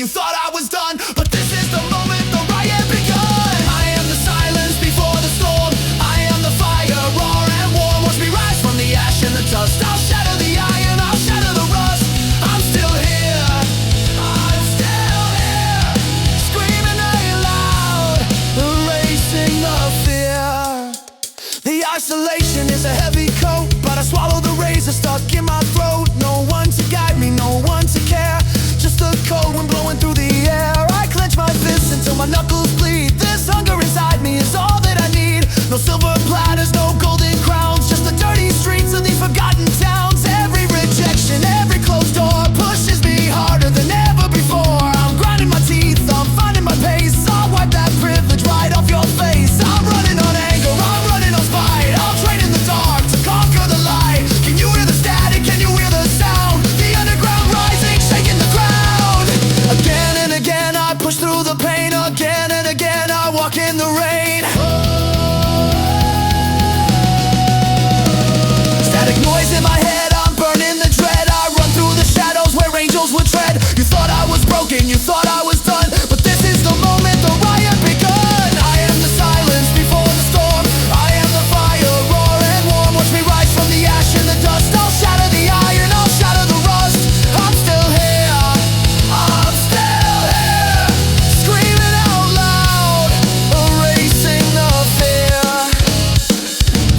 you thought I was done, but this is the moment the riot begun. I am the silence before the storm, I am the fire, raw and warm. Watch me rise from the ash and the dust. I'll shatter the iron, I'll shatter the rust. I'm still here, I'm still here, screaming out loud, erasing the fear. The isolation is a heavy coat, but I swallow the razor stuck in my throat. No one to guide me, no one to care, just the cold wind blowing through the air. I clench my fists until my knuckles bleed. This hunger inside me is all that I need. No silver platters, no golden crowns, just the dirty streets of these forgotten towns. Every rejection, every closed door pushes me harder than ever before. I'm grinding my teeth, I'm finding my pace. I'll wipe that privilege right off your face. I'm running on anger, I'm running on spite. I'll trade in the dark to conquer the light. Can you hear the static? Can you hear the sound? The underground rising, shaking the ground. Again and again I push through the pain. Again and again I walk in the rain. Static noise in my head, I'm burning the dread. I run through the shadows where angels would tread. You thought I was broken, you thought I was done, but this is the moment the riot begun. I am the silence before the storm, I am the fire, raw and warm. Watch me rise from the ash and the dust. I'll shatter the iron, I'll shatter the rust. I'm still here, I'm still here, screaming out loud, erasing the fear.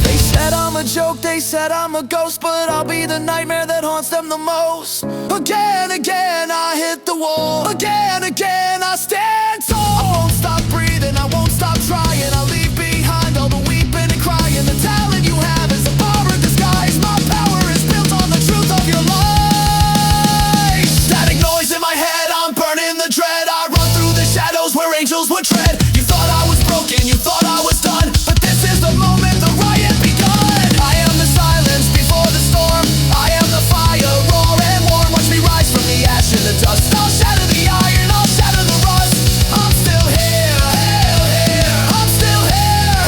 They said I'm a joke, they said I'm a ghost, but I'll be the nightmare that haunts them the most. Again, again I hit the wall. Again, again I stand tall. I won't stop breathing, I won't stop trying. I'll leave behind all the weeping and crying. The talent you have is a bar in disguise. My power is built on the truth of your lies. Static noise in my head, I'm burning the dread. I run through the shadows where angels would tread. You thought I was broken, you thought I was done, but this is the moment the riot begun. I am the silence before the storm, I am the fire, raw and warm. Watch me rise from the ash and the dust. I'll shatter the iron, I'll shatter the rust. I'm still here, I'm still here,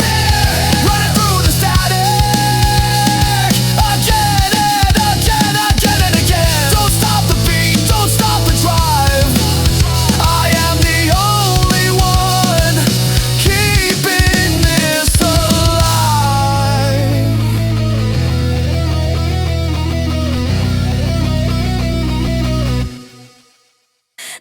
running through the static. Again and again, again and again. Don't stop the beat, don't stop the drive. I am the only one keeping this alive.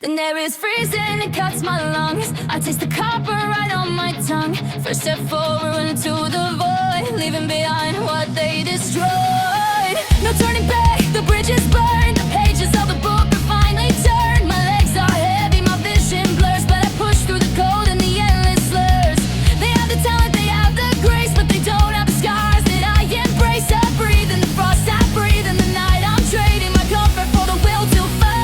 The air is freezing, it cuts my lungs. I taste the copper right on my tongue. First step forward into the void, leaving behind what they destroyed. No turning back, the bridge is burned. The pages of the book are finally turned. My legs are heavy, my vision blurs, but I push through the cold and the endless slurs. They have the talent, they have the grace, but they don't have the scars that I embrace. I breathe in the frost, I breathe in the night. I'm trading my comfort for the will to fight.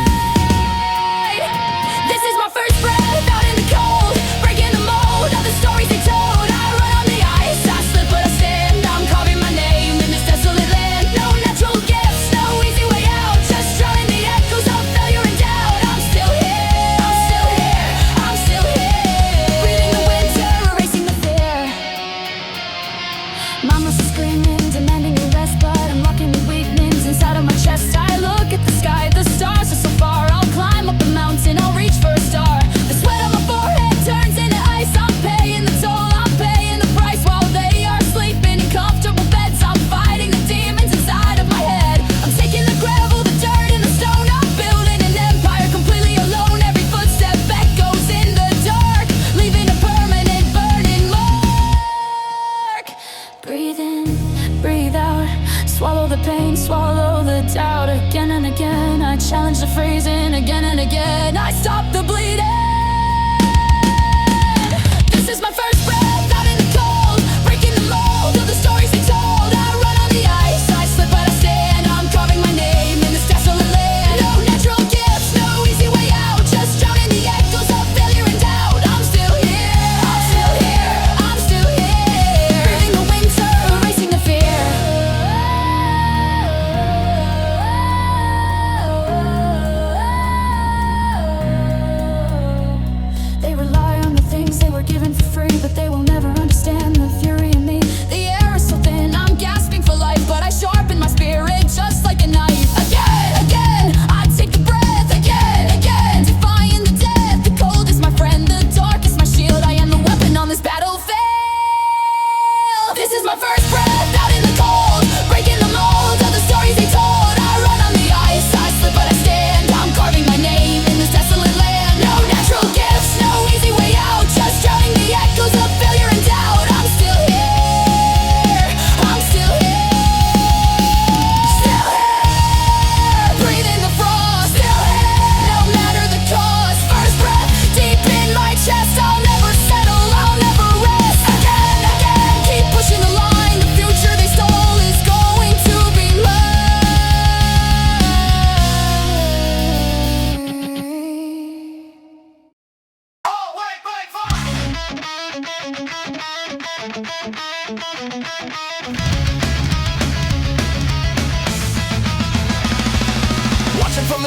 This is my first breath out in the cold, breaking the mold of the stories they told. I run on the ice, I slip but I stand. I'm carving my name in this desolate land. No natural gifts, no easy way out, just drowning the echoes of failure and doubt. I'm still here, I'm still here, I'm still here, breathing the winter, erasing the fear. My muscles screaming, demanding a rest, but I'm locking the weakness inside of my chest. I look at the sky, the stars are so far. I'll climb up the mountain, I'll reach for a star. The sweat on my forehead turns into ice. I'm paying the toll, I'm paying the price while they are sleeping in comfortable beds. I'm fighting the demons inside of my head. I'm taking the gravel, the dirt, and the stone. I'm building an empire completely alone. Every footstep echoes in the dark, leaving a permanent burning mark. Breathe in, breathe out, swallow the pain, swallow the doubt. Again and again I challenge the phrasing. Again and again I stop the bleeding. This is my first breath out in the cold, breaking the mold of the stories they told. I run on the ice, I slip but I stand. I'm carving my name in this desolate land. No natural gifts, no easy way out, just drowning the echoes of failure and doubt. I'm still here, I'm still here, I'm still here, breathing the winter, erasing the fear.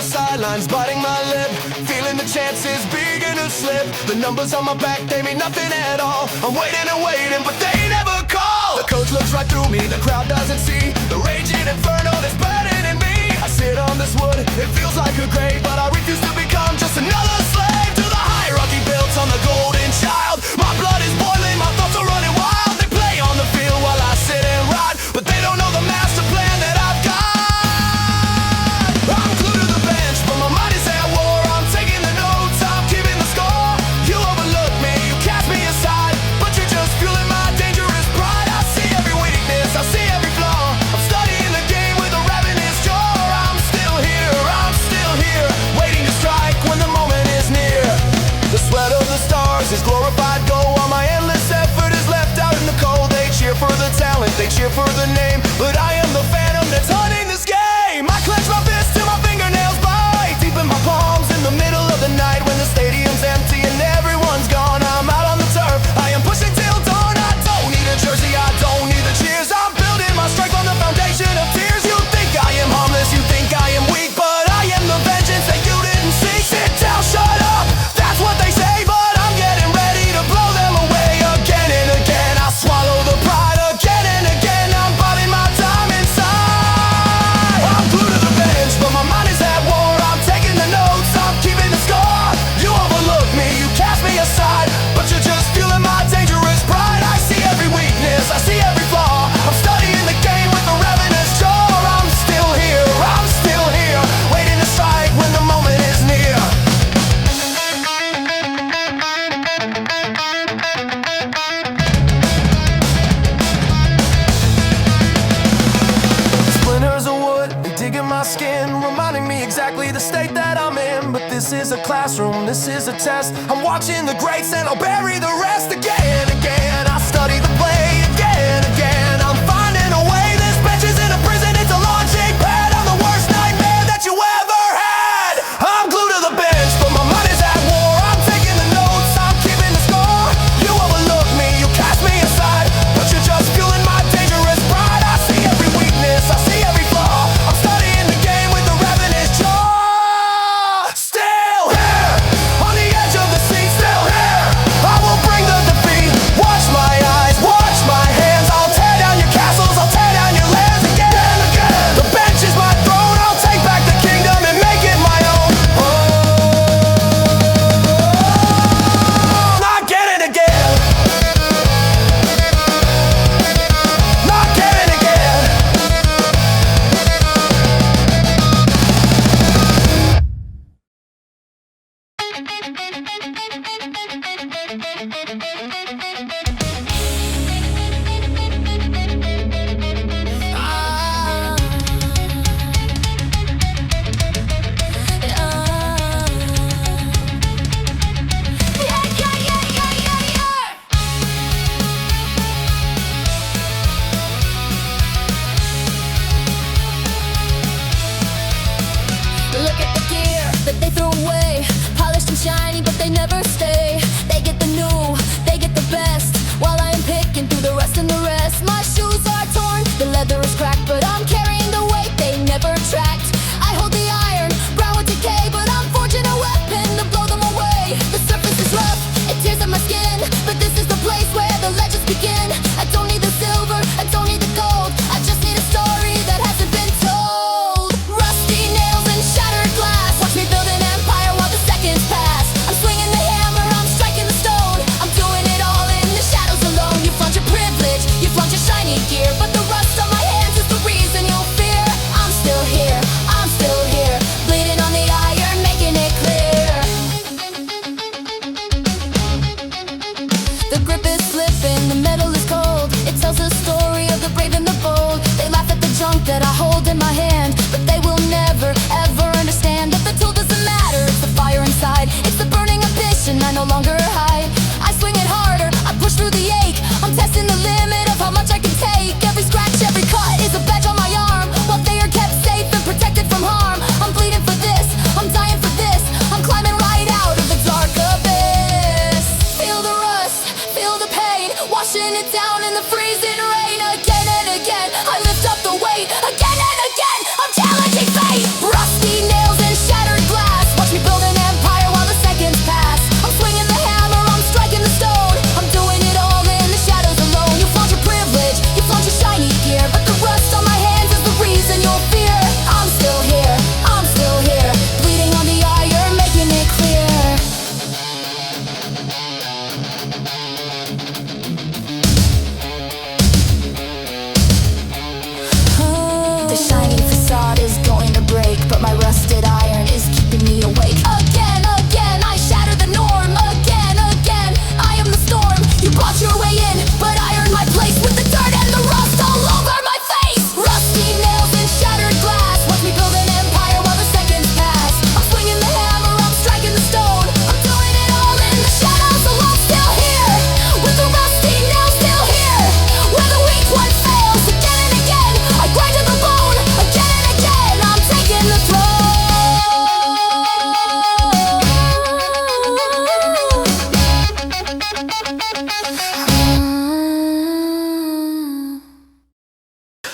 the sidelines, biting my lip, feeling the chances begin to slip. The numbers on my back, they mean nothing at all. I'm waiting and waiting, but they never call. The coach looks right through me, the crowd doesn't see the raging inferno that's burning in me. I sit on this wood, it feels like a grave, but I refuse to become just another slave to the hierarchy built on the golden child. My blood is boiling, my thoughts are running wild. They play on the field while I sit and ride, but they don't know the master plan that I've got. I'm glued to the bench, but my mind is at war. I'm taking the notes, I'm keeping the score. You overlook me, you cast me aside, but you're just fueling my dangerous pride. I see every weakness, I see every flaw. I'm studying the game with a ravenous jaw. I'm still here, waiting to strike when the moment is near. The sweat of the stars is glorified gold, while my endless effort is left out in the cold. They cheer for the talent, they cheer for the name, but I am the phantom that's hunting this game. I clench my fist till my fingernails bite, deep in my palms in the middle of the night, when the stadium's empty and everyone's gone. I'm out on the turf, I am pushing till dawn. I don't need a jersey, I don't need the cheers. I'm building my strength on the foundation of tears. You think I am harmless, you think I am weak, but I am the vengeance that you didn't seek. Sit down, shut up, that's what they say, but I'm getting ready to blow them away again and again. I swallow the pride again and again. I'm biding my time inside. I'm glued to the bench, but my mind is at war. I'm taking the notes, I'm keeping the score. You overlook me, you cast me aside, but you're just fueling my dangerous pride. I see every weakness, I see every flaw. I'm studying the game with a ravenous jaw. I'm still here, waiting to strike when the moment is near. Splinters of wood, they dig in my skin, reminding me exactly the state that I'm in. But this is a classroom, this is a test. I'm watching the greats and I'll bury the rest. Again, I study the play again. I'm finding a way, this bench is in a prison, it's a launching pad. I'm the worst nightmare that you ever had. I'm glued to the bench, but my mind is at war. I'm taking the notes, I'm keeping the score. You overlook me, you cast me aside, but you're just fueling my dangerous pride. I see every weakness, I see every flaw. I'm studying the game with a ravenous jaw. Still here, on the edge of the seat, still here. I will bring the defeat. Watch my eyes, watch my hands. I'll tear down your castles, I'll tear down your lands again and again. The bench is my throne, I'll take back the kingdom and make it my own. Not getting again. Not getting again. Look at the gear that they throw away, polished and shiny, but they never stay. They get the new, they get the best, while I am picking through the rust and the rest. My shoes are torn, the leather is cracked, but I'm carrying the weight they never tracked. I hold the iron, brown with decay, but I'm forging a weapon to blow them away. The surface is rough, it tears up my skin, but this is the place where the legends begin. I don't need the silver, I don't need the gold, I just need a story that hasn't been told. Rusty nails and shattered glass, watch me build an empire while the seconds pass. I'm swinging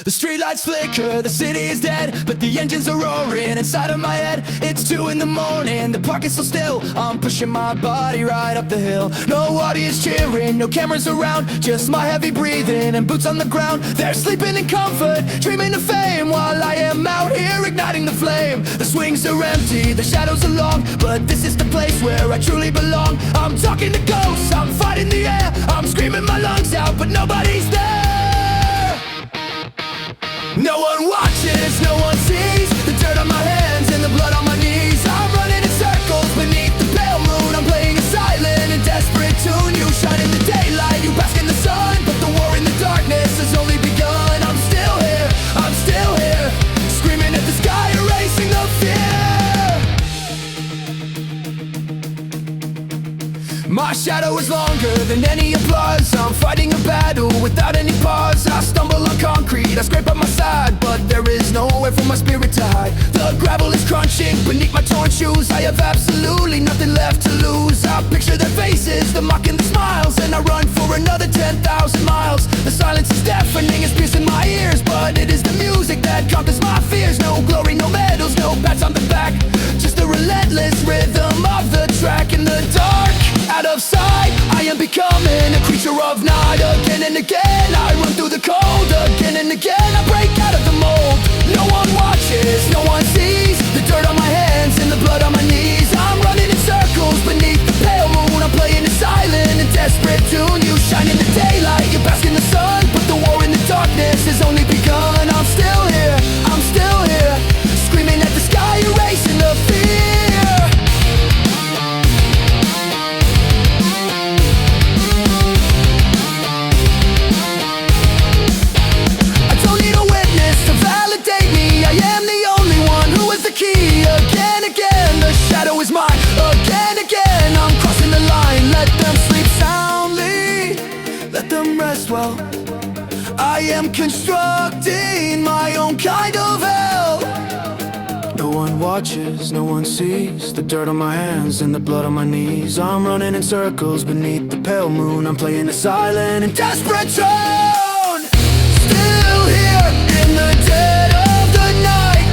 The streetlights flicker, the city is dead, but the engines are roaring inside of my head. It's 2 in the morning, the park is so still. I'm pushing my body right up the hill. No audience cheering, no cameras around, just my heavy breathing and boots on the ground. They're sleeping in comfort, dreaming of fame, while I am out here igniting the flame. The swings are empty, the shadows are long, but this is the place where I truly belong. I'm talking to ghosts, I'm fighting the air, I'm screaming my lungs out, but nobody's there. No one watches, no one sees the dirt on my hands and the blood on my knees. I'm running in circles beneath the pale moon. I'm playing a silent and desperate tune. You shine in the daylight, you bask in the sun, but the war in the darkness has only begun. I'm still here, screaming at the sky, erasing the fear. My shadow is longer than any applause. I'm fighting a battle without any pause. I stumble on concrete, I scrape up my side, but there is nowhere for my spirit to hide. The gravel is crunching beneath my torn shoes. I have absolutely nothing left to lose. I picture their faces, the mock and the smiles, and I run for another 10,000 miles. The silence is deafening, it's piercing my ears, but it is the music that conquers my fears. No glory, no medals, no pats on the back, just the relentless rhythm of the track. In the dark, out of sight, I am becoming a creature of night. Again and again, I run through the cold. Again and again, I break out of the mold. No one watches, no one sees the dirt on my hands and the blood on my knees. I'm running in circles beneath the pale moon. I'm playing a silent and desperate tune. You shine in the daylight, you bask in the sun, but the war in the darkness has only begun. I'm still here, screaming at the sky, erasing the fear. Key. Again, again, the shadow is mine. Again, again, I'm crossing the line. Let them sleep soundly, let them rest well. I am constructing my own kind of hell. No one watches, no one sees the dirt on my hands and the blood on my knees. I'm running in circles beneath the pale moon. I'm playing a silent and desperate tone. Still here in the dead of the night.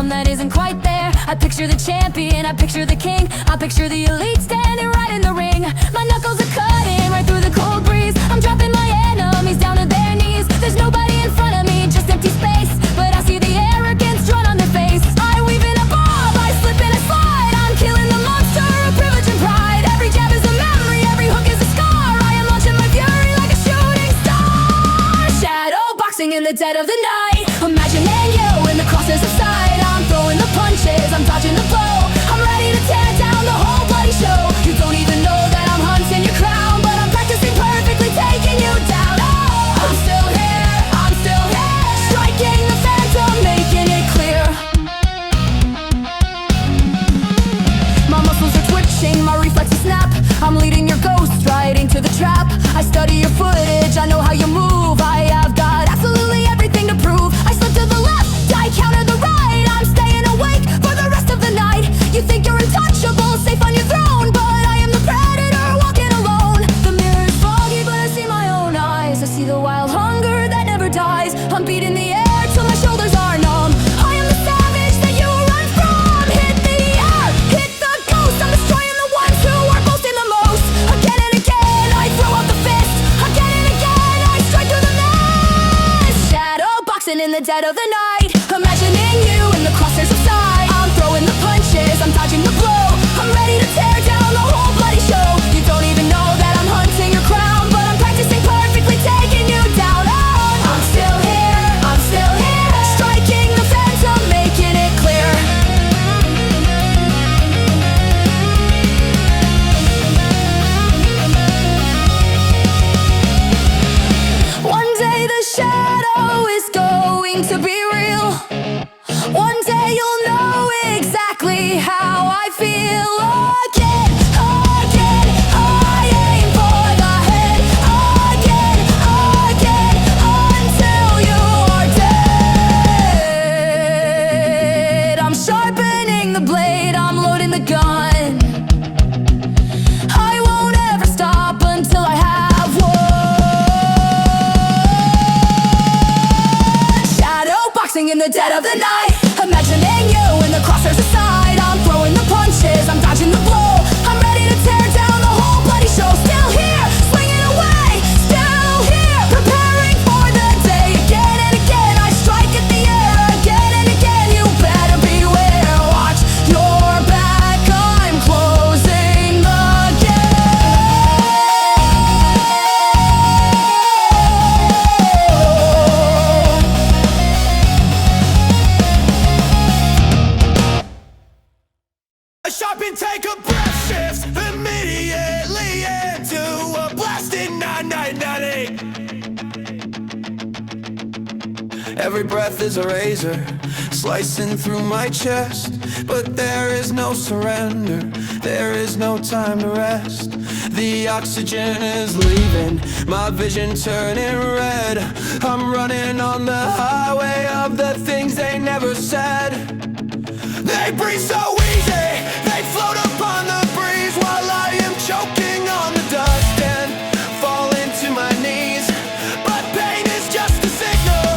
That isn't quite there. I picture the champion, I picture the king, I picture the elite standing right in the ring. My knuckles are cutting right through the cold breeze. I'm dropping my enemies down to their knees. There's nobody in front of me, just empty space, but I see the arrogance drawn on their face. I weave in a bob, I slip and I slide. I'm killing the monster of privilege and pride. Every jab is a memory, every hook is a scar. I am launching my fury like a shooting star. Shadow boxing in the dead of the night. Imagining you in the crosses of sight. I'm dodging the blow. I'm ready to tear down the whole bloody show. You don't even know that I'm hunting your crown, but I'm practicing perfectly, taking you down. Oh, I'm still here, striking the phantom, making it clear. My muscles are twitching, my reflexes snap. I'm leading your ghost right into the trap. I study your footage, I know how you move. I have got absolutely everything to prove. I slip to the left, I counter the right. I'm staying awake for the rest of the night. You think you're untouchable, safe on your throne, but I am the predator walking alone. The mirror is foggy, but I see my own eyes. I see the wild hunger that never dies. I'm beating the air till my shoulders are numb. I am the savage that you run from. Hit the air, hit the ghost. I'm destroying the ones who are boasting the most. Again and again, I throw out the fist. Again and again, I strike through the mist. Shadow boxing in the dead of the night. Imagining you in the crosshairs of sight. I'm throwing the punches, I'm dodging the blow. I'm ready to tear down the whole bloody show. You don't even know that I'm hunting your crown, but I'm practicing perfectly, taking you down. Oh, I'm still here, striking the phantom, making it clear. Every breath is a razor, slicing through my chest. But there is no surrender, there is no time to rest. The oxygen is leaving, my vision turning red. I'm running on the highway of the things they never said. They breathe so easy, they float upon the breeze, while I am choking on the dust and falling to my knees. But pain is just a signal,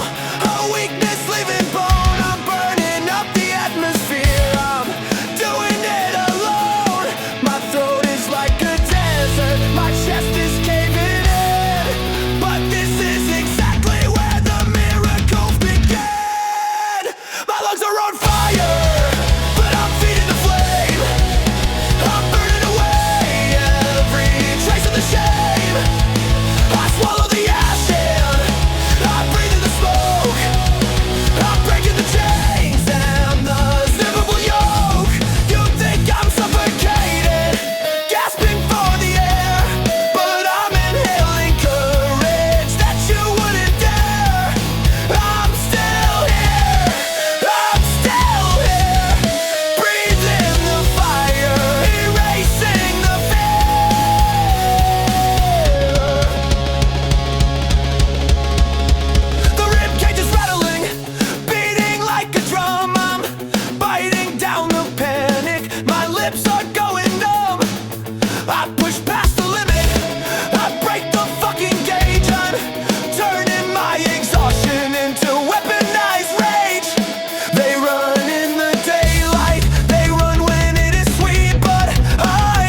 a weakness leaving bone. I'm burning up the atmosphere, I'm doing it alone. My throat is like a desert, my chest is caving in. But this is exactly where the miracles begin. My lungs are on fire, but I'm feeding the flame. I'm burning away every trace of the shame. I swallow the ash in, I breathe in the smoke. I'm breaking the chains and the livable yoke. You think I'm suffocated, gasping for the air, but I'm inhaling courage that you wouldn't dare. I'm still here, I'm still here, breathing the fire, erasing the fear. The rib cage is rattling, beating like a drum. I'm biting down the panic, my lips are going numb. I push past the limit, I break the fucking gauge. I'm turning my exhaustion into weaponized rage. They run in the daylight, they run when it is sweet, but I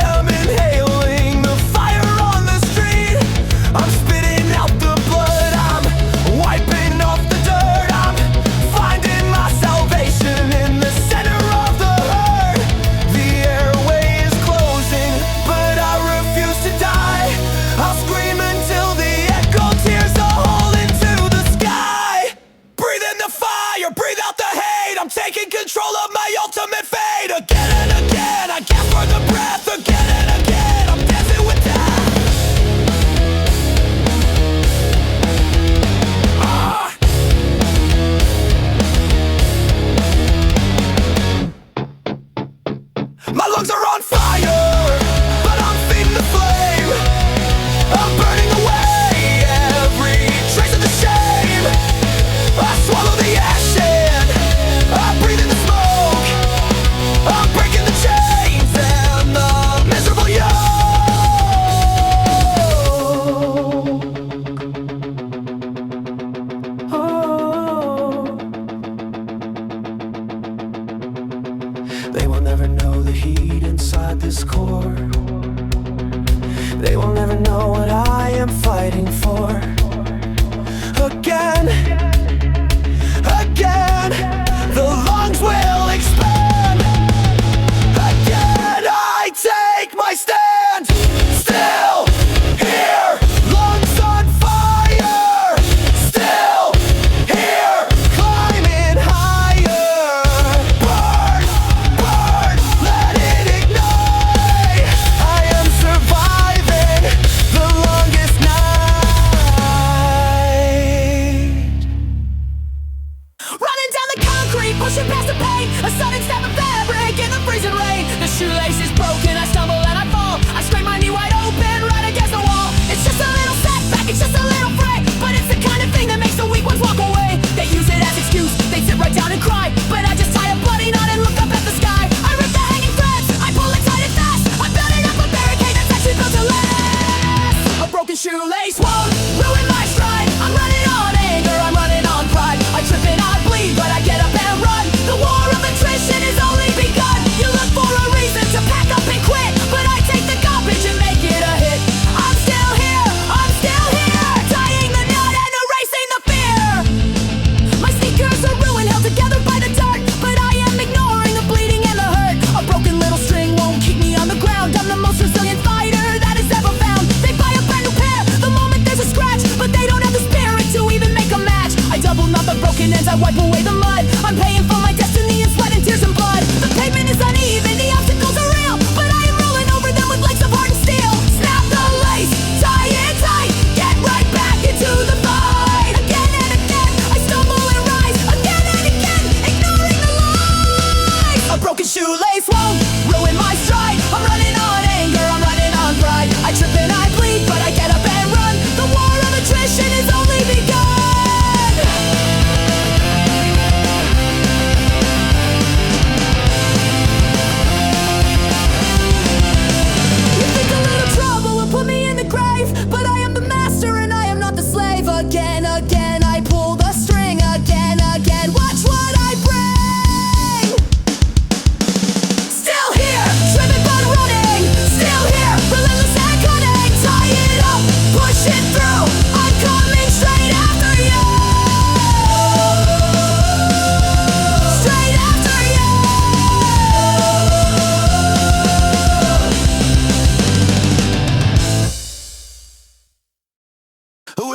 am inhaling the fire on the street. I'm spitting out the blood, I'm wiping off the dirt. I'm finding my salvation in the center of the herd. The airway is closing, but I refuse to die. I'll scream until the echo tears a hole into the sky. Breathe in the fire, breathe out the hate. I'm taking control of my ultimate fate. Again and again, I gasp for the breath. Again and again, I'm dancing with death. Ah. My lungs are on fire, but I'm feeding the flame. I'm burning away every trace of the shame. I swallow the ash in, I breathe in the smoke. I'm breaking the chains and the miserable yoke. They will never know the heat inside this core. They will never know what I am fighting for. Again, again, the lungs will expand. Again, I take my stand. Still here, lungs on fire. Still here, climbing higher. Burn, burn, let it ignite. I am surviving the longest night.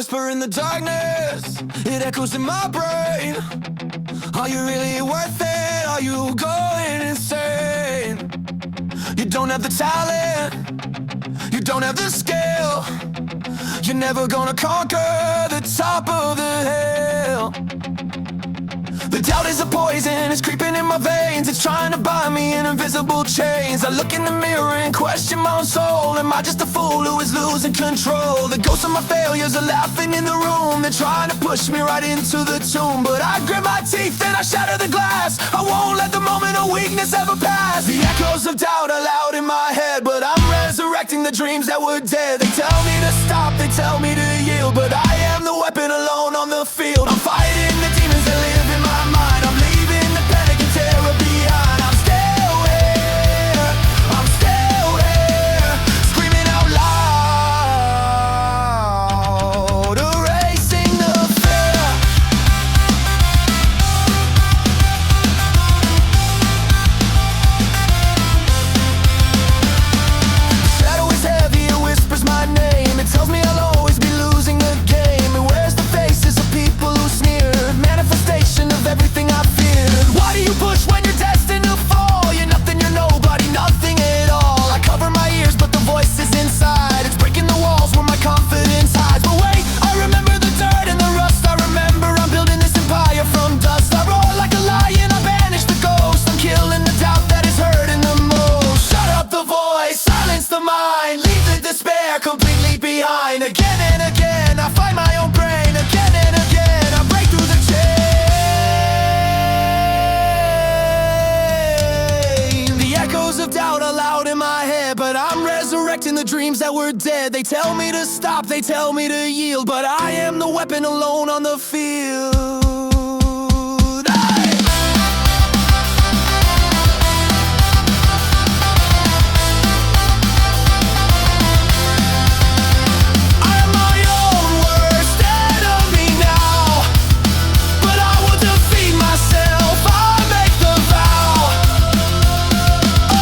whisper in the darkness, it echoes in my brain. Are you really worth it? Are you going insane? You don't have the talent, you don't have the skill. You're never gonna conquer the top of the hill. The doubt is a poison, it's creeping in my veins. It's trying to bind me in invisible chains. I look in the mirror and question my own soul. Am I just a fool who is losing control? The ghosts of my failures are laughing in the room. They're trying to push me right into the tomb. But I grit my teeth and I shatter the glass. I won't let the moment of weakness ever pass. The echoes of doubt are loud in my head, but I'm resurrecting the dreams that were dead. They tell me to stop, they tell me to yield, but I am the weapon alone on the field. I'm fighting the demons that live in my mind. I'm leaving the panic and terror behind. I'm still here, I'm still here, screaming out loud, erasing the fear. The shadow is heavy, it whispers my name. It tells me I'll always be losing the game. It wears the faces of people who sneer, manifestation of everything I feared. Why do you push when you're destined to fall? You're nothing, you're nobody, nothing at all. I cover my ears, but the voice is inside. It's breaking the walls where my confidence hides. But wait, I remember the dirt and the rust. I remember I'm building this empire from dust. I roar like a lion, I banish the ghost. I'm killing the doubt that is hurting the most. Shut up the voice, silence the mind, leave the despair completely behind. Again and again, I find my own brain. Again and again, I break through the chain. The echoes of doubt are loud in my head, but I'm resurrecting the dreams that were dead. They tell me to stop, they tell me to yield, but I am the weapon alone on the field. I am my own worst enemy now, but I will defeat myself. I make the vow.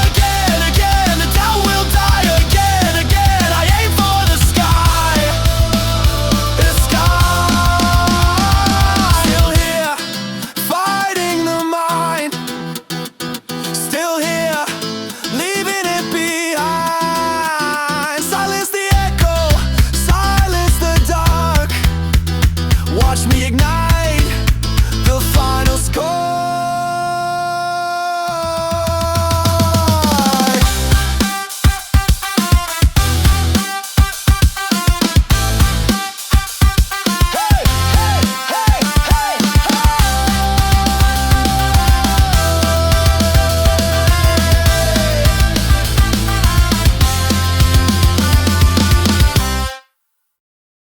Again, again, the doubt will die. Again, again, I aim for the sky. The sky. Still here, fighting the mind. Still here, leaving it behind. Silence the echo, silence the dark. Watch me ignite the final score. Hey, hey, hey, hey,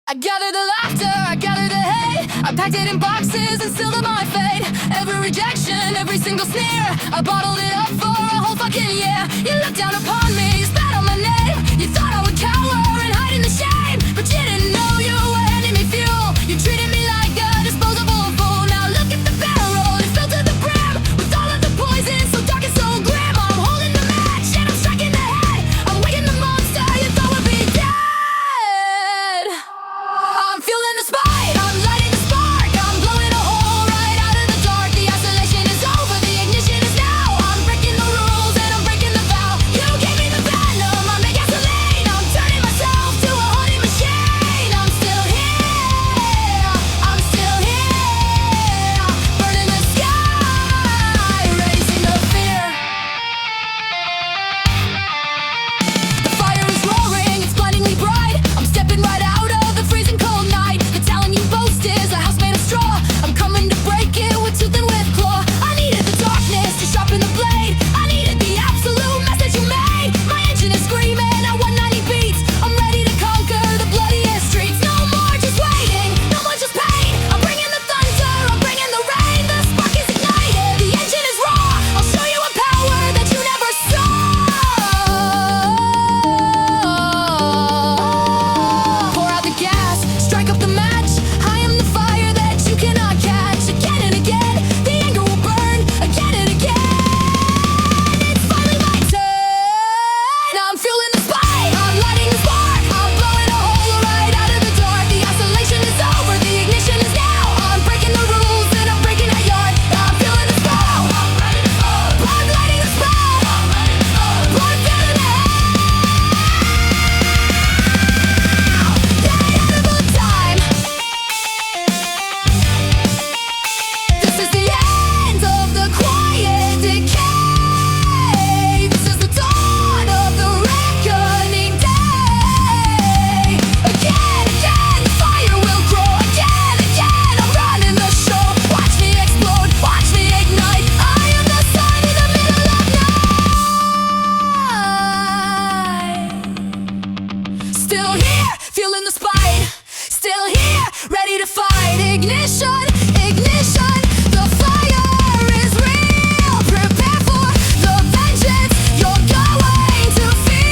I gather the laughter, I gather the hate. I packed it in boxes and sealed up my fate. Every rejection, every single sneer, I bottled it up for a whole fucking year. You looked down upon me, you spat on my name. You thought I would cower and hide in the shame, but you didn't know you were handing me fuel. You treated me like a disposable fool. Now look at the barrel, it's filled to the brim with all of the poison, so dark and so grim. I'm holding the match and I'm striking the head. I'm waking the monster you thought would be dead. I'm fueling the spite, I'm lighting the spark. I'm blowing a hole right out of the dark. The isolation is over, the ignition is now. I'm breaking the rules and I'm breaking the vow. You gave me the venom, I make gasoline. Still here, feeling the spite. Still here, ready to fight. Ignition, ignition. The fire is real. Prepare for the vengeance you're going to feel.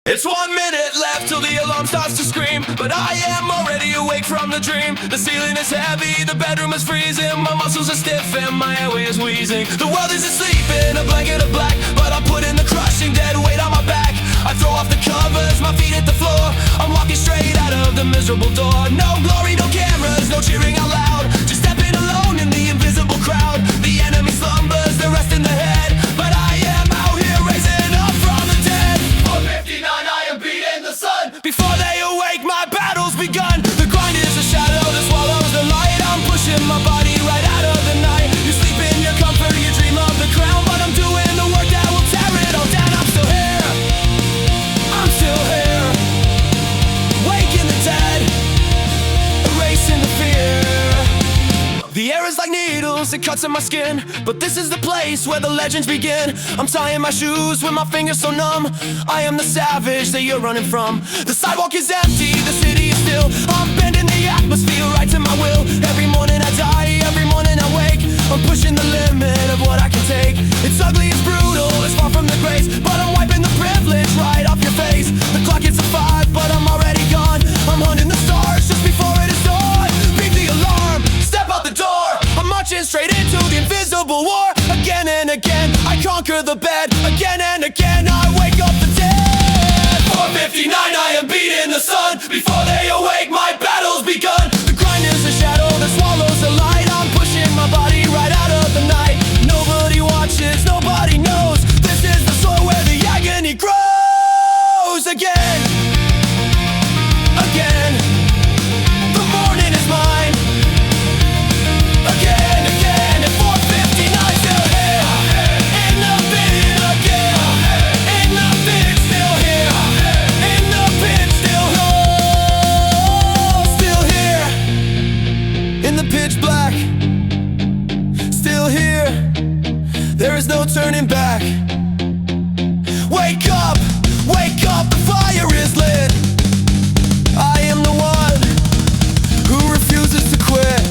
It's 1 minute left till the alarm starts to scream, but I am already awake from the dream. The ceiling is heavy, the bedroom is freezing, my muscles are stiff and my airway is wheezing. The world is asleep in a blanket of black, but I'm putting the crushing dead weight on my back. I throw off the covers, my feet hit the floor. I'm walking straight out of the miserable door. No glory, no cameras, no cheering out loud. Just stepping alone in the invisible crowd. The enemy slumbers, the rest in the head, but I am out here raising up from the dead. 4:59, I am beating the sun. Before they awake, my battle's begun. The grind is a shadow that swallows the light. I'm pushing my body right out of the night. You sleep in your comfort, you dream of the crown, but I'm doing the work that will tear it all down. I'm still here, I'm still here, waking the dead, erasing the fear. The air is like needles, it cuts in my skin, but this is the place where the legends begin. I'm tying my shoes with my fingers so numb. I am the savage that you're running from. The sidewalk is empty, the city is still. I'm bending the atmosphere right to my will. Every morning I die, every morning I wake. I'm pushing the limit of what I can take. It's ugly, it's brutal, it's far from the grace, but I'm wiping the privilege right off your face. The clock hits 5, but I'm already gone. I'm hunting the stars just before it is dawn. Beat the alarm, step out the door. I'm marching straight into the invisible war. Again and again, I conquer the bed. Again and again, I wake up the dead. 4:59, I am beating the sun. Before they awake, my battle's begun. The grind is a shadow that swallows the light. I'm pushing my body right out of the night. Nobody watches, nobody knows. This is the soil where the agony grows. Again, again, the morning is mine. Again, again, at 4:59, still here. In the pit again. In the pit, still here. In the pit, still here. In the pitch black, still here. There is no turning back. Wake up, the fire is lit. I am the one who refuses to quit.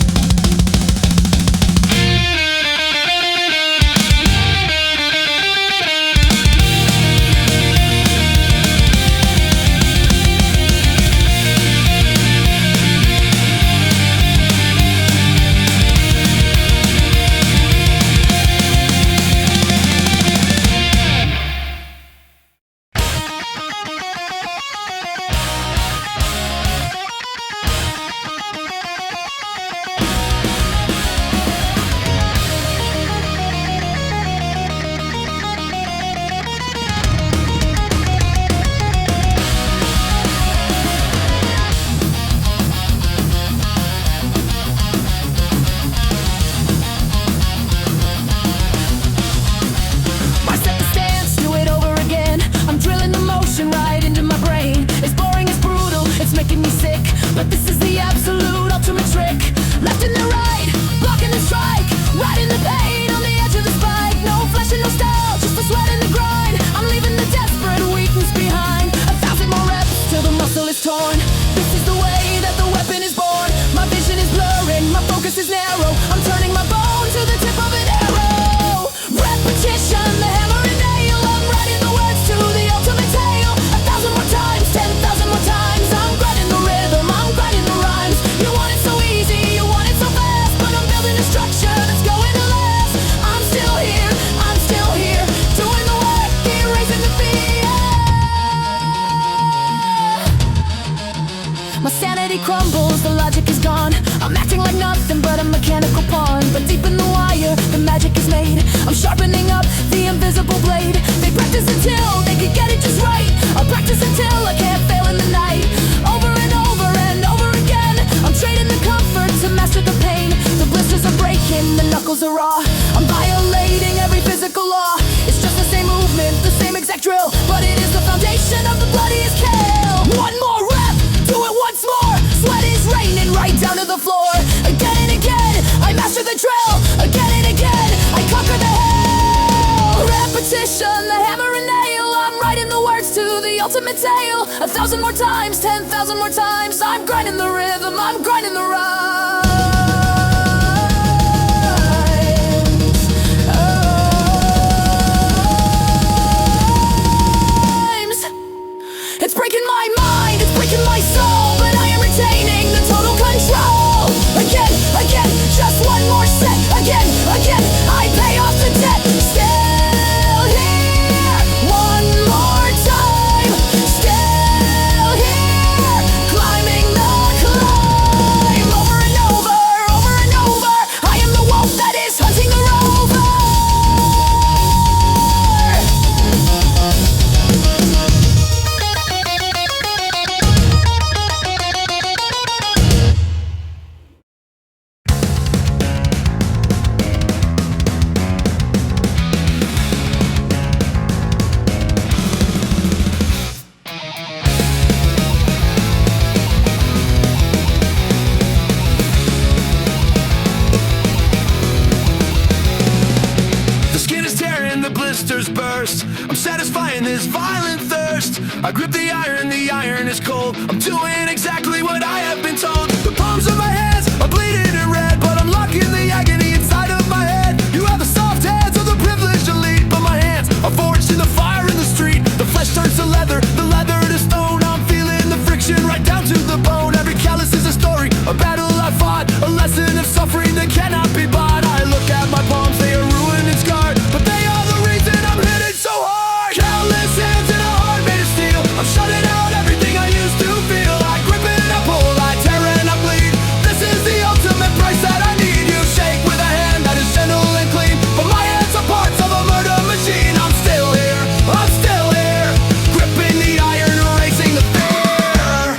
Crumbles, the logic is gone. I'm acting like nothing but a mechanical pawn. But deep in the wire, the magic is made. I'm sharpening up the invisible blade. They practice until they can get it just right. I'll practice until I can't fail in the night. Over and over and over again. I'm trading the comfort to master the pain. The blisters are breaking, the knuckles are raw. I'm violating every physical law. It's just the same movement, the same exact drill, but it is the foundation of the bloodiest kill. One more rep, do it once more. Sweat is raining right down to the floor. Again and again, I master the drill. Again and again, I conquer the hell. Repetition, the hammer and nail. I'm writing the words to the ultimate tale. 1,000 more times, 10,000 more times. I'm grinding the rhythm, I'm grinding the rhymes. It's breaking my mind, it's breaking my soul, but I am retaining the total control. Again, again, just one more set. Again, again, I pay off the debt. Still here, one more time. Still here, climbing the climb. Over and over, over and over. I am the wolf that is hunting the rover. Burst. I'm satisfying this violent thirst. I grip the iron is cold. I'm doing exactly what I have been told. The palms of my hands are bleeding and red, but I'm locking the agony inside of my head. You have the soft hands of the privileged elite, but my hands are forged in the fire in the street. The flesh turns to leather, the leather to stone. I'm feeling the friction right down to the bone. Every callus is a story, a battle I fought, a lesson of suffering that cannot be bought. I look at my palms, they are ruined and scarred, but they are the reason I'm hitting so hard. Countless hands in a heart made of steel. I'm shutting out everything I used to feel. I grip and I pull, I tear and I bleed. This is the ultimate price that I need. You shake with a hand that is gentle and clean, but my hands are parts of a murder machine. I'm still here, I'm still here, gripping the iron, erasing the fear.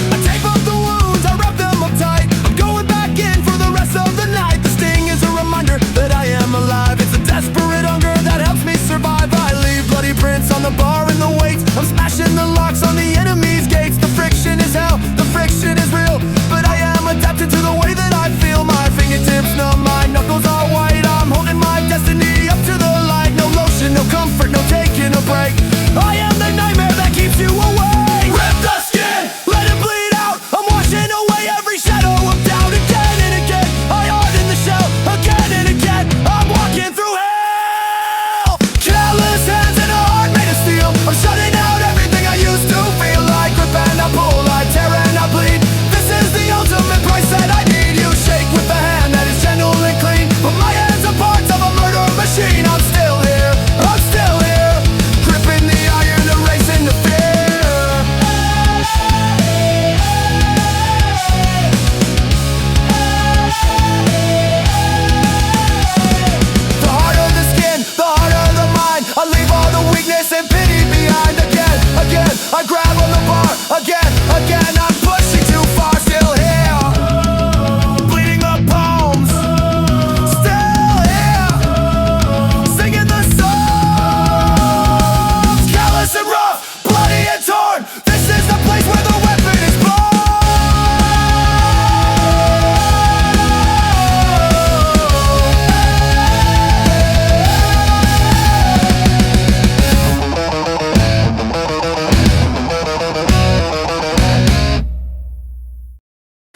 I tape up the wounds, I wrap them up tight. I'm going back in for the rest of the night. The sting is a reminder that I am alive. It's a desperate hunger that helps me survive. I leave bloody prints on the bar and the weights. I'm smashing the locks on the enemy's gates. The friction is hell, the friction is real, but I am adapted to the way that I feel. My fingertips numb, my knuckles are white. I'm holding my destiny up to the light. No lotion, no comfort, no taking a break. I am the nightmare that keeps you awake. Rip the skin, let it bleed out. I'm washing away every shadow of doubt. Again and again, I harden the shell. Again and again, I'm walking through hell. Callous hands and a heart made of steel. I'm shutting out everything I used to feel. I grip and I pull, I tear and I bleed. This is the ultimate price that I need. You shake with the hand that is gentle and clean, but my hands are parts of a murder machine. I'm still here, I'm still here, gripping the iron, erasing the fear. The harder the skin, the harder the mind. I leave all the weakness and pity behind. Again, again, I grab on the bar. Again, again, I'm pushing too far. Still here, bleeding the palms. Still here, singing the songs. Callous and rough, bloody and torn. This is the place where the weapon is born.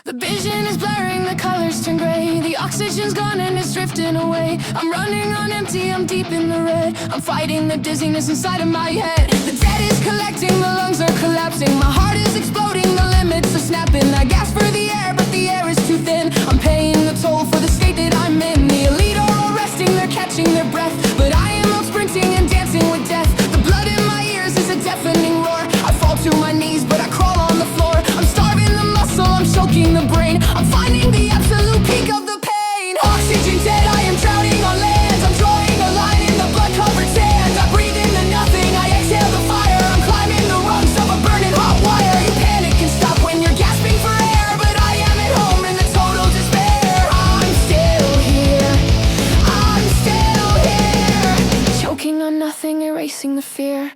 The vision is blurring, the colors turn gray. The oxygen's gone and it's drifting away. I'm running on empty, I'm deep in the red. I'm fighting the dizziness inside of my head. The debt is collecting, the lungs are collapsing. My heart is exploding, the limits are snapping. I gasp for the air, but the air is too thin. I'm paying the toll for the state that I'm in. The elite are all resting, they're catching their breath, but I am out sprinting and dancing with death. The blood in my ears is a deafening roar. I fall to my knees, but I crawl on the floor. I'm starving the muscle, I'm choking the brain. I'm finding the absolute peak of the pain. Oxygen dead, I am drowning on land. I'm drawing a line in the blood-covered sand. I breathe into nothing, I exhale the fire. I'm climbing the rungs of a burning hot wire. You panic can stop when you're gasping for air, but I am at home in the total despair. I'm still here, I'm still here, choking on nothing, erasing the fear.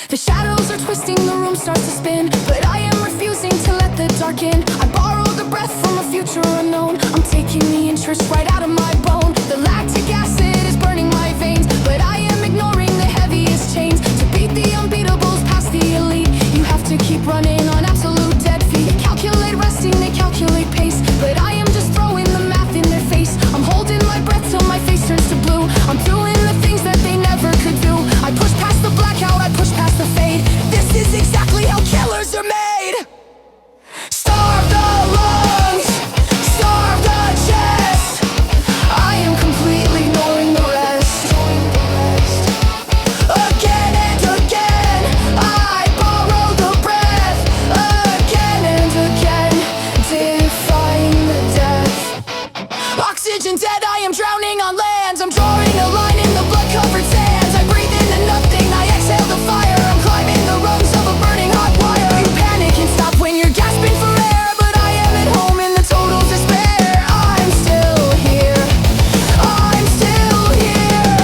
The shadows are twisting, the room starts to spin, but I am refusing to let the dark in. I borrow the breath from a future unknown. I'm taking the interest right out of my bone. The lactic acid is burning my veins, but I am ignoring the heaviest chains. To beat the unbeatables past the elite, you have to keep running on absolute dead feet. They calculate resting, they calculate pace, but I am just throwing the math in their face. I'm holding my breath till my face turns to blue. I'm doing the things that they never could do. I push past the blackout, I push past the fade. This is exactly how killers are made. Starve the lungs, starve the chest. I am completely ignoring the rest. Again and again, I borrow the breath. Again and again, defying the death. Oxygen dead, I am drowning on lands. I'm drawing a line in the blood-covered sands. I breathe into nothing, I exhale the fire. I'm climbing the rungs of a burning hot wire. You panic and stop when you're gasping for air, but I am at home in the total despair. I'm still here, I'm still here.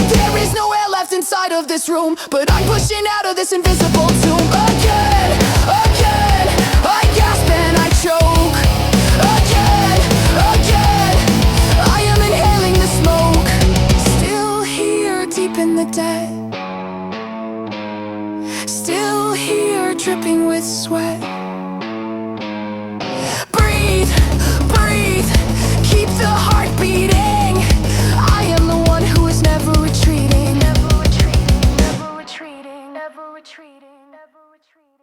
There is no air left inside of this room, but I'm pushing out of this invisible tomb. Again, again, I gasp and I choke. Again, again, I am inhaling the smoke. Still here, deep in the dead. Still here, dripping with sweat. Breathe, breathe, keep the heart beating. I am the one who is never retreating. Never retreating, never retreating, never retreating, never retreating.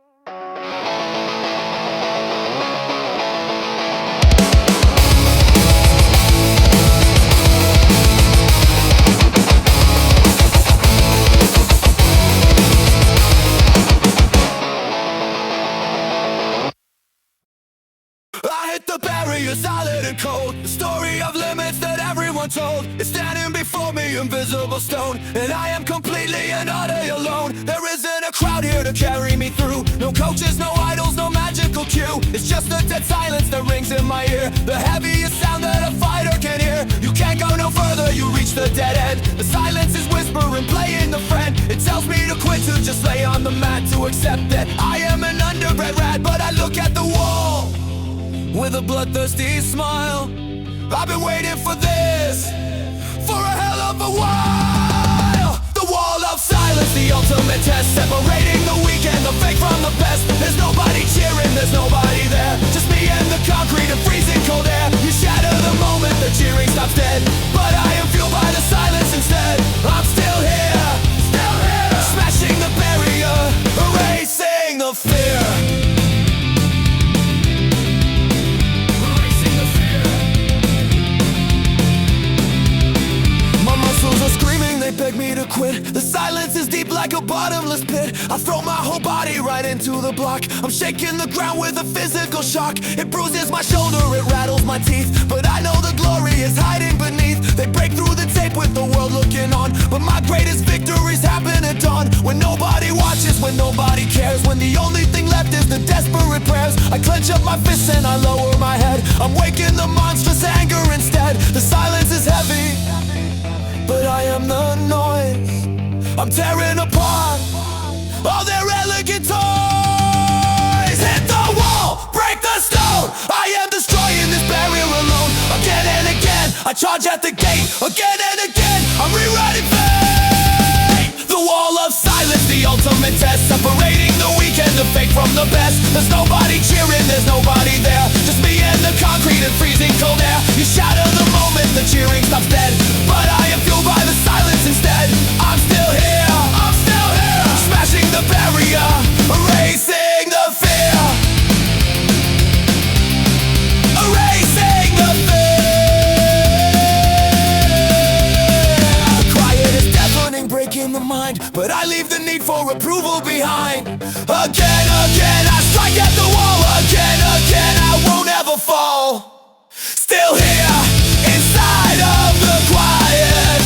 I hit the barrier solid and cold. The story of limits that everyone told is standing before me, invisible stone. And I am completely and utterly alone. There isn't a crowd here to carry me through. No coaches, no idols, no magical cue. It's just a dead silence that rings in my ear. The heaviest sound that a fighter can hear. You can't go no further, you reach the dead end. The silence is whispering, playing the friend. It tells me to quit, to just lay on the mat, to accept that I am an underbred rat. But I look at the wall with a bloodthirsty smile. I've been waiting for this for a hell of a while. The wall of silence, the ultimate test, separating the weak and the fake from the best. There's nobody cheering, there's nobody there, just me and the concrete and freezing cold air. You shatter the moment the cheering stops dead, but I am fueled by the silence instead. I'm still here, smashing the barrier, erasing the fear. They beg me to quit. The silence is deep like a bottomless pit. I throw my whole body right into the block. I'm shaking the ground with a physical shock. It bruises my shoulder, it rattles my teeth, but I know the glory is hiding beneath. They break through the tape with the world looking on, but my greatest victories happen at dawn. When nobody watches, when nobody cares, when the only thing left is the desperate prayers. I clench up my fists and I lower my head. I'm waking the monstrous anger instead. The silence is heavy, but I am the noise. I'm tearing apart all their elegant toys. Hit the wall, break the stone. I am destroying this barrier alone. Again and again, I charge at the gate. Again and again, I'm rewriting fate. The wall of silence, the ultimate test, separating the weak and the fake from the best. There's nobody cheering, there's nobody there, just me and the concrete and freezing cold air. You shatter the moment the cheering stops dead, but I am fueled by the silence instead. I'm still here, smashing the barrier, erasing the fear, erasing the fear. Quiet is deafening, breaking the mind, but I leave the need for approval behind. Again, again, I strike at the wall. Again, again, I won't ever fall. Still here, inside of the quiet.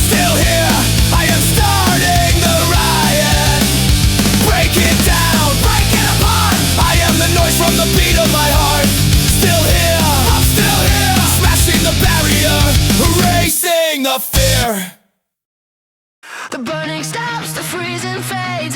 Still here, I am starting the riot. Break it down, break it apart. I am the noise from the beat of my heart. Still here, I'm still here, smashing the barrier, erasing the fear. The burning stops, the freezing fades.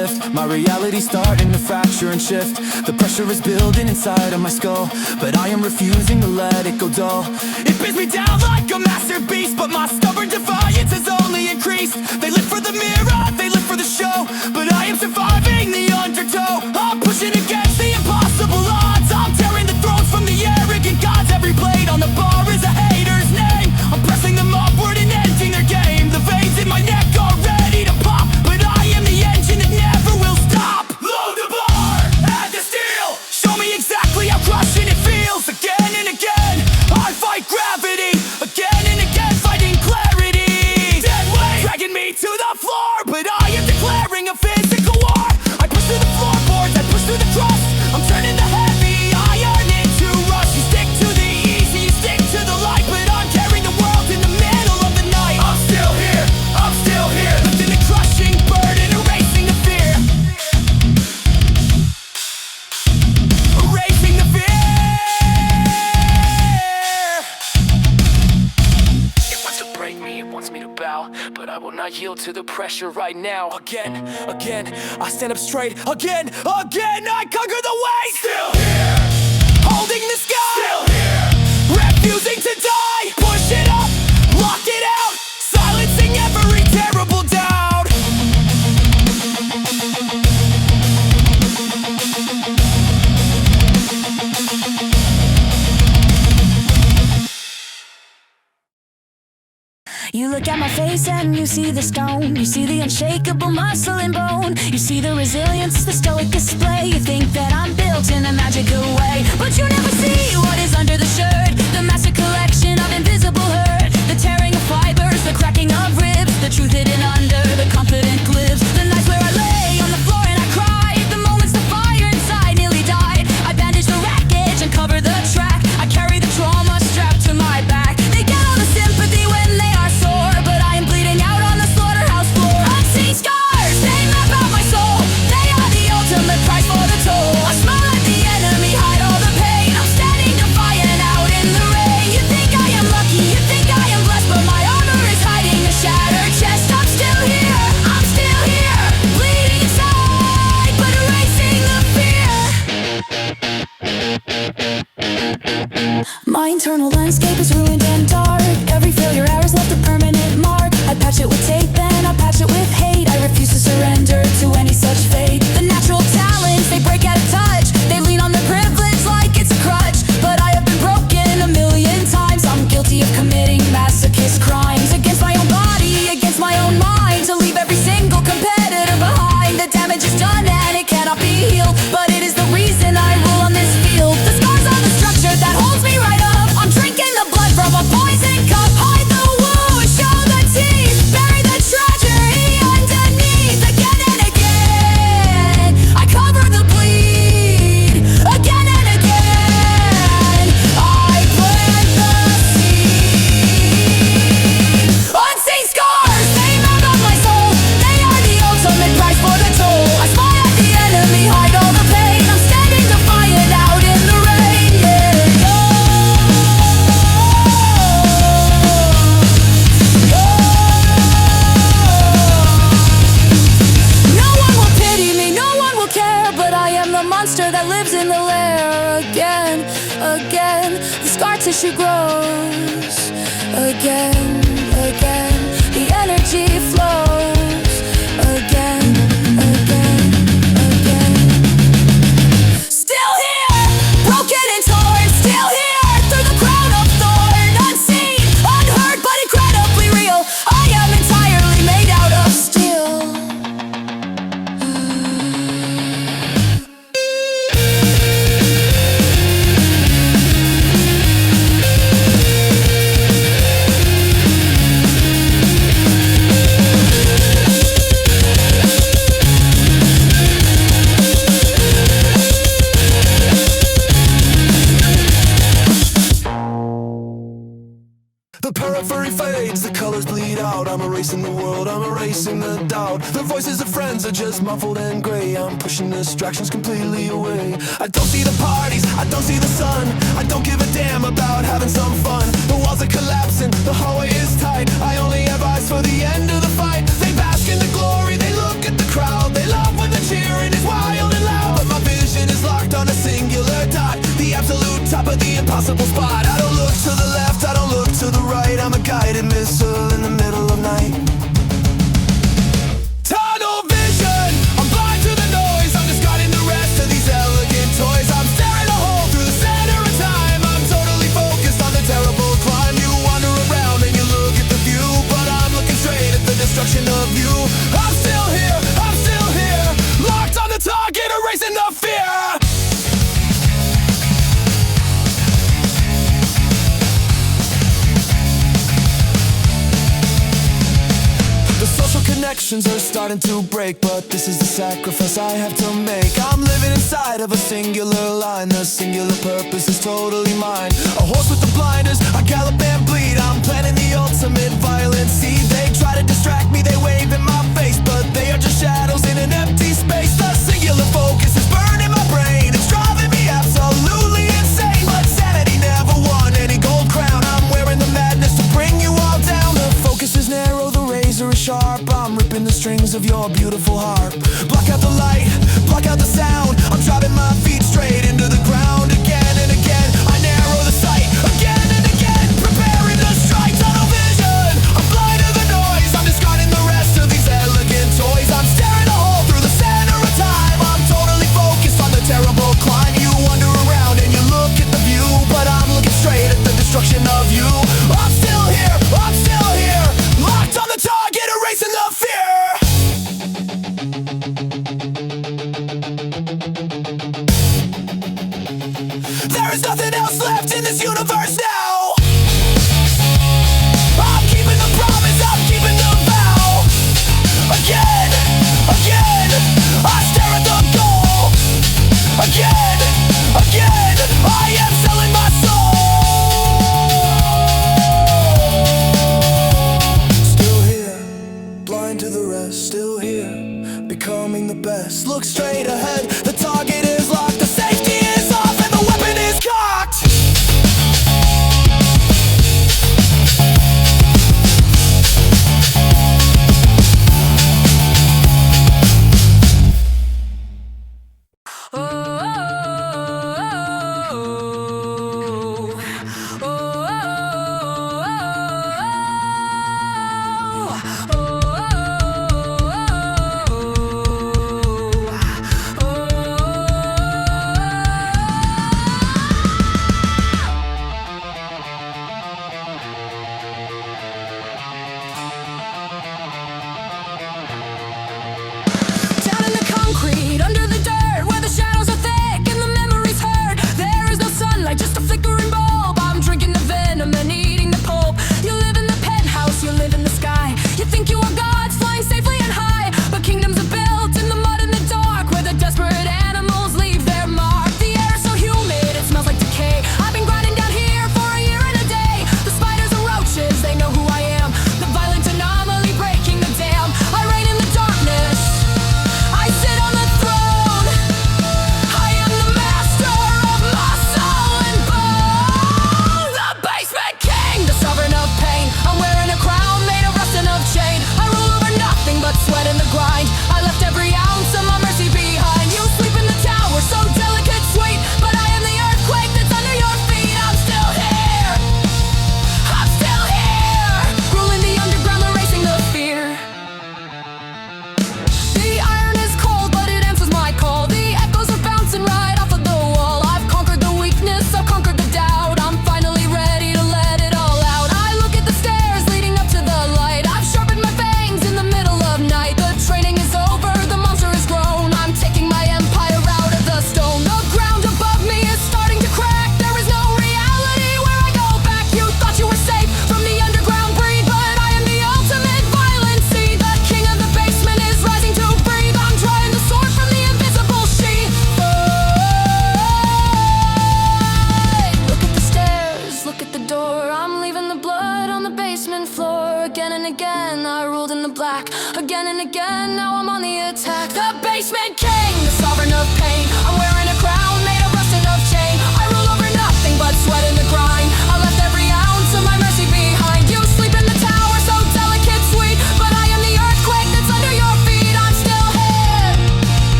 lift. My reality's starting to fracture and shift. The pressure is building inside of my skull, but I am refusing to let it go dull. It beats me down like a master beast, but my stubborn defiance has only increased. They live for the mirror, they live for the show, but I am surviving the undertow. I'm pushing against the impossible odds. I'm tearing the thrones from the arrogant gods. Every blade on the bar is a hater's name. I'm pressing them upward and ending their game. The veins in my neck are ready to pop, but I am the engine that never will stop. Load the bar, add the steel. Show me exactly how crushing it feels. Again and again, I fight gravity. Again and again, fighting clarity. Dead weight dragging me to the floor, but I am declaring a physical war. I push through the floorboards, I push through the crust. I'm turning the heavy iron into rust. You stick to the easy, you stick to the light, but I'm carrying the world in the middle of the night. I'm still here, lifting the crushing burden, erasing the fear. Erasing the fear. It wants to break me, it wants me to bow, but I will not yield to the pressure right now. Again, I stand up straight. Again, I conquer the weight. Still here, holding the sky. Still here, refusing to die. Push it up, lock it out, silencing every terrible doubt. You look at my face and you see the stone. You see the unshakable muscle and bone. You see the resilience, the stoic display. You think that I'm built in a magical way, but you never see what is under the shirt. The massive collection of invisible hurt. The tearing of fibers, the cracking of ribs. The truth hidden under the confident glibs. The nights where I lay on the floor and I cried. The moments the fire inside nearly died. I bandage the wreckage and cover the track. I carry the trauma strapped to my back. They get all the sympathy when they are sore, but I am bleeding out on the slaughterhouse floor. Unseen scars, they map out my soul. They are the ultimate price for the toll. I smile at the enemy, hide all the pain. I'm standing defiant out in the rain. You think I am lucky, you think I am blessed, but my armor is hiding a shattered chest. I'm still here, bleeding inside, but erasing the fear. My internal landscape is ruined and dark. Every failure hour's left a permanent mark. I patch it with tape and I patch it with hate. I refuse to surrender to any such fate. The natural talents, they break out of touch. They lean on their privilege like it's a crutch, but I have been broken a million times. I'm guilty of committing masochist crimes against my own body, against my own mind, to leave every single competitor behind. The damage is done and it cannot be healed, but it is the reason I rule on this field. The scars are the structure that holds me right up. I'm drinking the blood from a poison cup. Hide the wound, show the teeth, bury the tragedy underneath. Again and again, I cover the bleed. Again and again, I plant the seed. Unseen scars, they map out my soul. They are the ultimate price for the toll. I spy at the enemy, hide all the pain. I'm standing defiant out in the rain. Yeah, no one will pity me, no one will care, but I am the monster that lives in the lair. Again, the scar tissue grows. Again, the energy flows. Again. Still here, broken and torn. Still here, through the crown of thorn. Unseen, unheard, but incredibly real. I am entirely made out of steel. The periphery fades, the colors bleed out. I'm erasing the world, I'm erasing the doubt. The voices of friends are just muffled and grey. I'm pushing distractions completely away. I don't see the parties, I don't see the sun. I don't give a damn about having some fun. The walls are collapsing, the hallway is tight. I only have eyes for the end of the fight. They bask in the glory, they look at the crowd. They love when they impossible spot. I don't look to the left, I don't look to the right. I'm a guided missile in the middle of night. Tunnel vision, I'm blind to the noise. I'm discarding the rest of these elegant toys. I'm staring a hole through the center of time. I'm totally focused on the terrible climb. You wander around and you look at the view, but I'm looking straight at the destruction of you. I'm still here, locked on the target, erasing the fear. The social connections are starting to break, but this is the sacrifice I have to make. I'm living inside of a singular line. The singular purpose is totally mine. A horse with the blinders, I gallop and bleed. I'm planning the ultimate violence. See, they try to distract me, they wave in my face, but they are just shadows in an empty space. The singular focus is burning my brain. It's driving me absolutely insane, but sanity never won any gold crown. I'm wearing the madness to bring you all down. The focus is narrow, the razor is sharp. I'm ripping the strings of your beautiful harp. Block out the light, block out the sound. I'm driving my feet straight into the ground. Again and again, I narrow the sight. Again and again, preparing to strike. Tunnel vision, I'm blind to the noise. I'm discarding the rest of these elegant toys. I'm staring a hole through the center of time. I'm totally focused on the terrible climb. You wander around and you look at the view, but I'm looking straight at the destruction of you. I'm still here, locked on the target, erasing the fear. There is nothing else left in this universe now. I'm keeping the promise, I'm keeping the vow. Again, I stare at the goal. Again, I am selling my soul. Still here, blind to the rest, still here, becoming the best. Look straight ahead, the target is locked, the safety is off, and the weapon is cocked.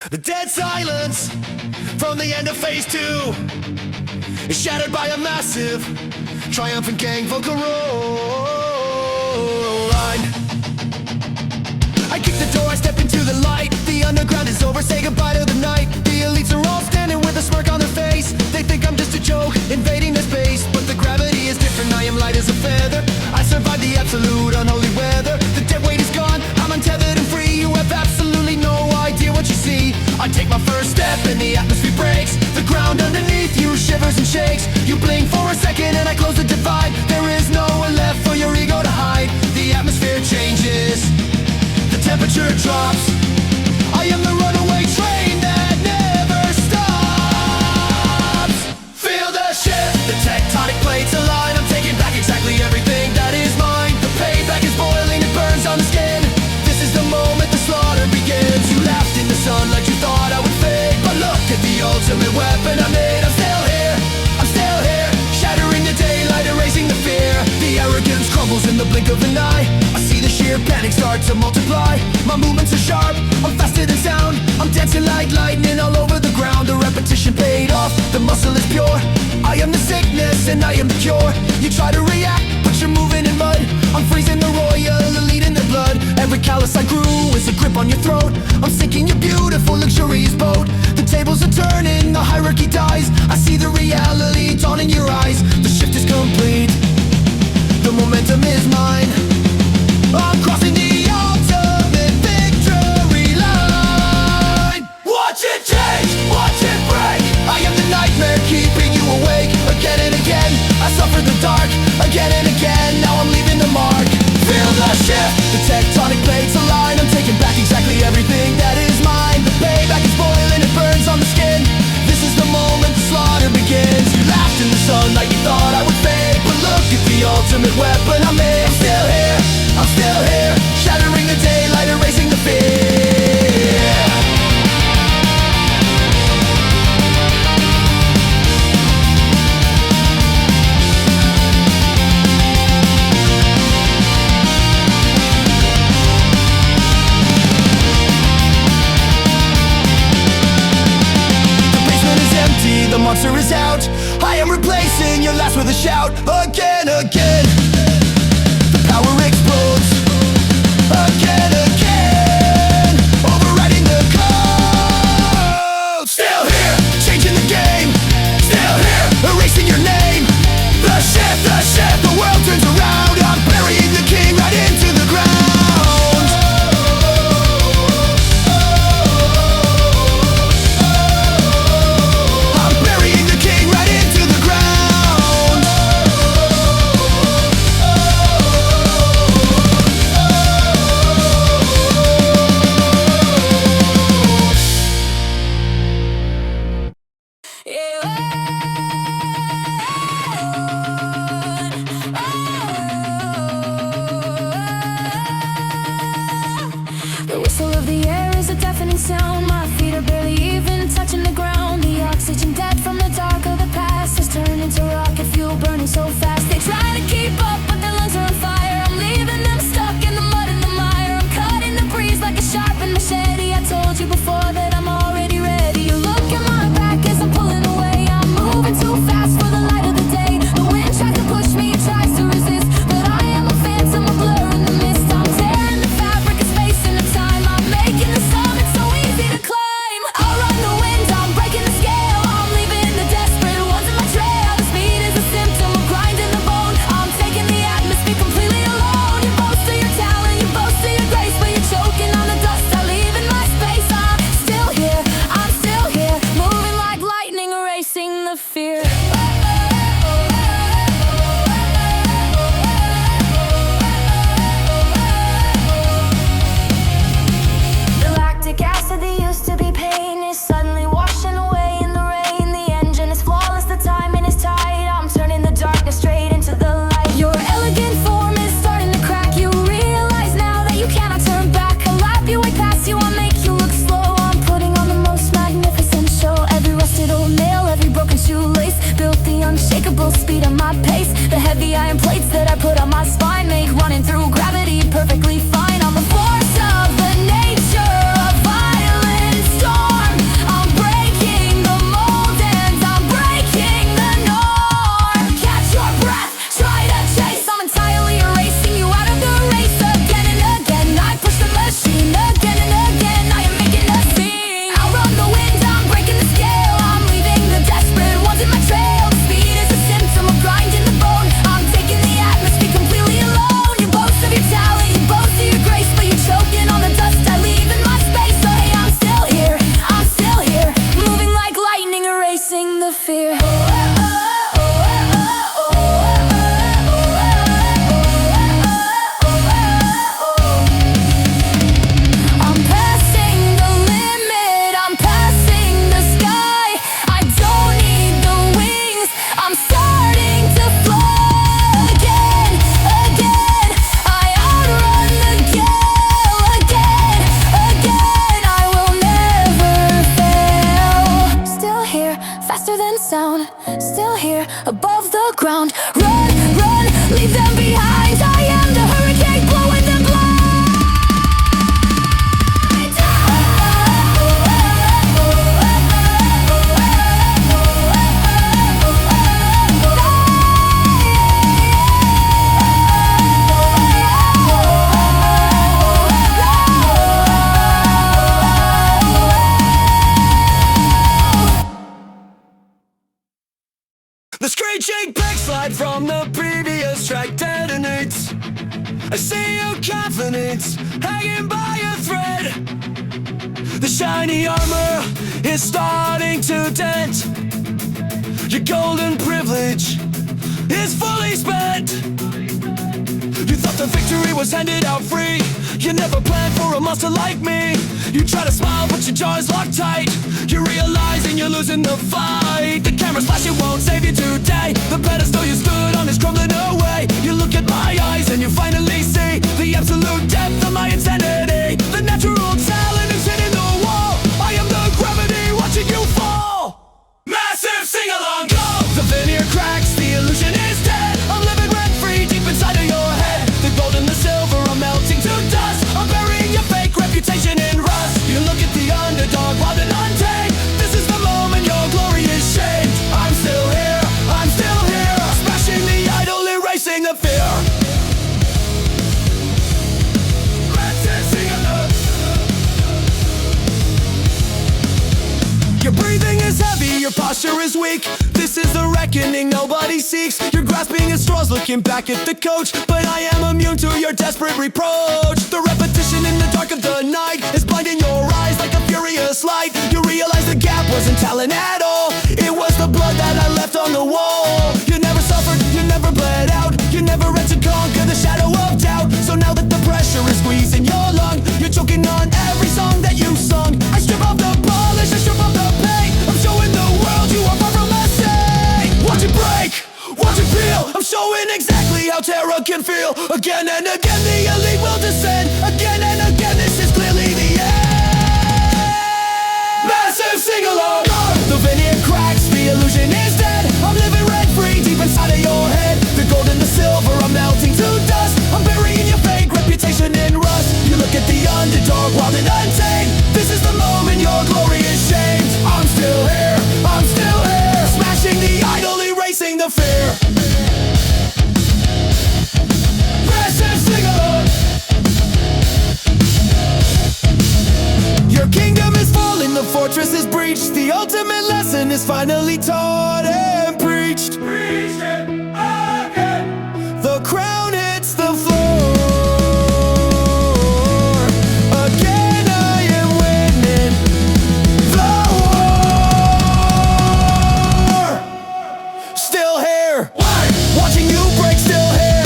The dead silence from the end of phase 2 is shattered by a massive triumphant gang vocal roll line. I kick the door, I step into the light. The underground is over, say goodbye to the night. The elites are all standing with a smirk on their face. They think I'm just a joke, invading their space. But the gravity is different, I am light as a feather. I survived the absolute unholy weather. The dead weight is gone, I'm untethered and free. You have absolutely no idea what you see. I take my first step and the atmosphere breaks. The ground underneath you shivers and shakes. You blink for a second and I close the divide. There is nowhere left for your ego to hide. The atmosphere changes, the temperature drops. I am the runaway train that never stops. Feel the shift, the tectonic plates align. I'm taking back exactly everything that is mine. The payback is boiling, it burns on the skin. This is the moment the slaughter begins. You laughed in the sun like you thought I would fade, but look at the ultimate weapon I made. I'm still here, I'm still here, shattering the daylight, erasing the fear. The arrogance crumbles in the blink of an eye. I see the sheer panic start to multiply. My movements are sharp, I'm faster than sound. I'm dancing like lightning all over the ground. The repetition paid off, the muscle is pure. I am the sickness and I am the cure. You try to react, but you're moving in mud. I'm freezing the royal elite in their blood. Every callus I grew is a grip on your throat. I'm sinking your beautiful luxurious boat. The tables are turning, the hierarchy dies. I see the reality dawn in your eyes. The shift is complete, the momentum is mine. I'm crossing the ultimate victory line. Watch it change, watch it break. I am the nightmare keeping you awake. Again and again, I suffer the dark. Again and again, now I'm leaving the mark. Feel the shift, the tectonic plates align. I'm taking back exactly everything that is mine. The payback is boiling, it burns on the skin. This is the moment the slaughter begins. You laughed in the sun like you thought I would fade, but look at the ultimate weapon I made. I'm still here, I'm still here, shattering the daylight, erasing the fear. The monster is out. I am replacing your last with a shout. Again, again, the power explodes. Again, again, overriding the code. Still here, changing the game. Still here, erasing your name. The shift, the world turns around. I'm burying the king right into the ground. The whistle of the air is a deafening sound. My feet are barely even touching the ground. The oxygen dead from the dark of the past has turned into rocket fuel burning so fast. They try to keep up but their lungs are on fire. I'm leaving them stuck in the mud and the mire. I'm cutting the breeze like a sharpened machete. I told you before that I'm already ready. You look at my back as I'm pulling away. I'm moving too fast for the light of the day. The wind tries to push me, it tries to resist, but I am a phantom, a blur in the mist. I'm tearing the fabric of space and of time. I'm making the summit so easy to climb. I'll run the wind, I'm breaking the scale. I'm leaving the desperate ones in my trail. The speed is a symptom of grinding I see your confidence hanging by a thread. The shiny armor is starting to dent. Your golden privilege is fully spent. You thought the victory was handed out free. You never planned for a monster like me. You try to smile but your jaw is locked tight. You're realizing you're losing the fight. The camera's flashing won't save you today. The pedestal you stood on is crumbling away. You look at my eyes and you finally see the absolute depth of my insanity. The natural talent is hitting the wall. I am the gravity watching you fall. Massive sing-along, go! The veneer cracks, the illusion is dead. I'm living rent-free deep inside of your head. The gold and the silver are melting to dust. I'm burying your fake reputation in rust. You look at the underdog, wild and untamed. This is the moment your glory is shamed. I'm still here, I'm still here. Smashing the idol, erasing the fear. Your breathing is heavy, your posture is weak. This is the reckoning nobody seeks. You're grasping at straws, looking back at the coach. But I am immune to your desperate reproach. The repetition in the dark of the night is blinding your eyes like a furious light. You realize the gap wasn't talent at all. It was the blood that I left on the wall. You never suffered, you never bled out. You never had to conquer the shadow of doubt. So now that the pressure is squeezing your lung, you're choking on every song that you sung. I strip off the polish, I strip off the paint. I'm showing the world you are far from a saint. Watch it break, watch it peel. I'm showing exactly how terror can feel. Again and again the elite will descend. Again and again this is clearly the end. Massive sing-along. The veneer cracks, the illusion is dead. I'm living rent-free deep inside of your head. The gold and the silver are melting to dust. I'm burying your fake reputation in rust. You look at the underdog, wild and untamed. This is the moment your glory is shamed. I'm still here, I'm still here. Smashing the idol, erasing the fear. Massive sing-along. Your kingdom is falling, the fortress is breached. The ultimate lesson is finally taught and preached. Preach it again. The crown hits the floor. Again I am winning the war. Still here, watching you break, still here.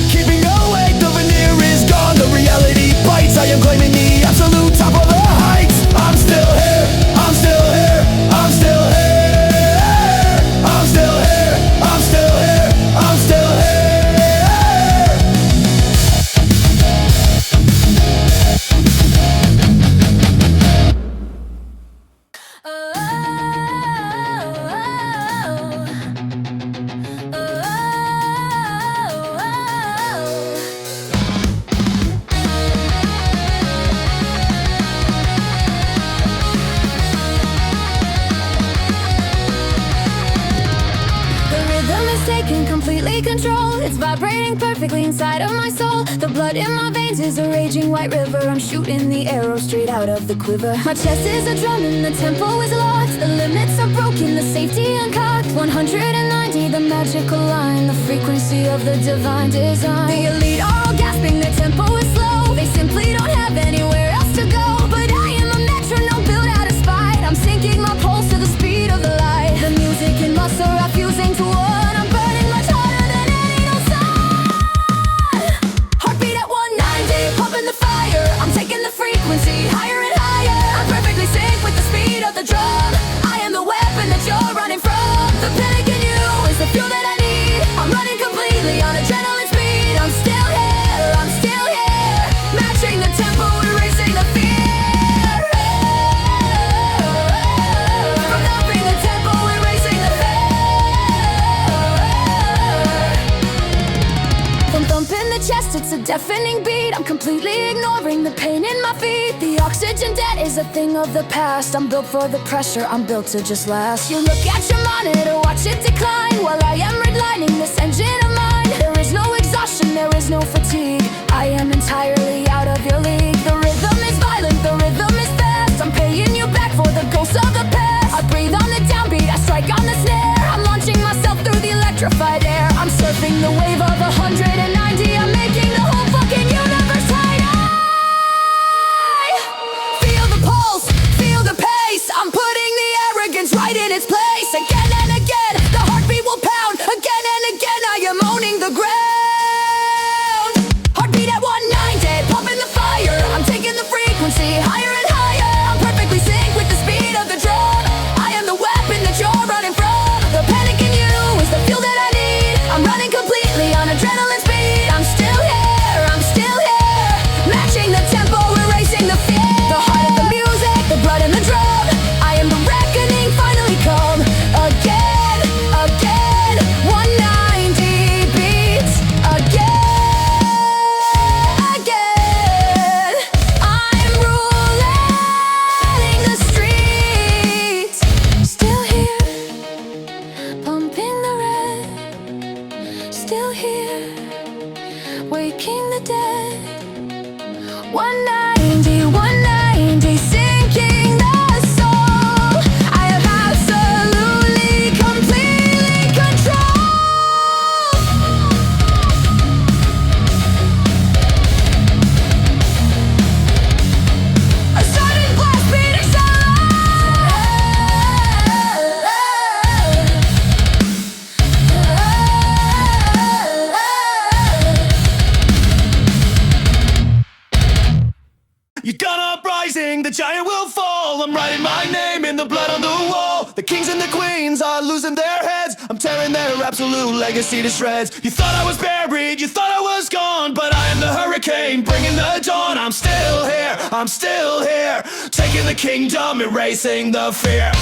Keeping awake, the veneer is gone. The reality bites, I am claiming the absolute top of the heights. I'm still here, I'm still here, I'm still here. I'm still here, I'm still here, I'm still here. Completely controlled, it's vibrating perfectly inside of my soul. The blood in my veins is a raging white river. I'm shooting the arrow straight out of the quiver. My chest is a drum and the tempo is locked. The limits are broken, the safety uncocked. 190, the magical line, the frequency of the divine design. The elite are all gasping, their tempo is slow. They simply don't have anywhere else to go. But I am a metronome built out of spite. I'm syncing my pulse to the speed of the light. The music and muscle are fusing to one. I'm burning much harder than any no sign. Heartbeat at 190, pumping the fire. I'm taking the frequency higher and higher. I'm perfectly sync with the speed of the drum. I am the weapon that you're running from. The panic in you is the fuel that I need. I'm running completely on adrenaline speed. I'm still here, I'm still here. Matching the tempo, erasing the fear. From thumping the tempo, erasing the fear. From thumping the chest, it's a deafening beat. I'm completely ignoring the pain in my feet. The oxygen debt is a thing of the past. I'm built for the pressure, I'm built to just last. You look at your monitor, watch it decline, while I am redlining this engine of mine. There is no exhaustion, there is no fatigue. I am entirely out of your league. The rhythm is violent, the rhythm is fast. I'm paying you back for the ghosts of the past. I breathe on the downbeat, I strike on the snare. I'm launching myself through the electrified air. I'm surfing the wave of 190. I'm making the whole waking the dead. 190, 190, sinking the soul. I have absolutely, completely control. A sudden blast beating so You got uprising, the giant will fall. I'm writing my name in the blood on the wall. The kings and the queens are losing their heads. I'm tearing their absolute legacy to shreds. You thought I was buried, you thought I was gone, but I am the hurricane, bringing the dawn. I'm still here, I'm still here, taking the kingdom, erasing the fear.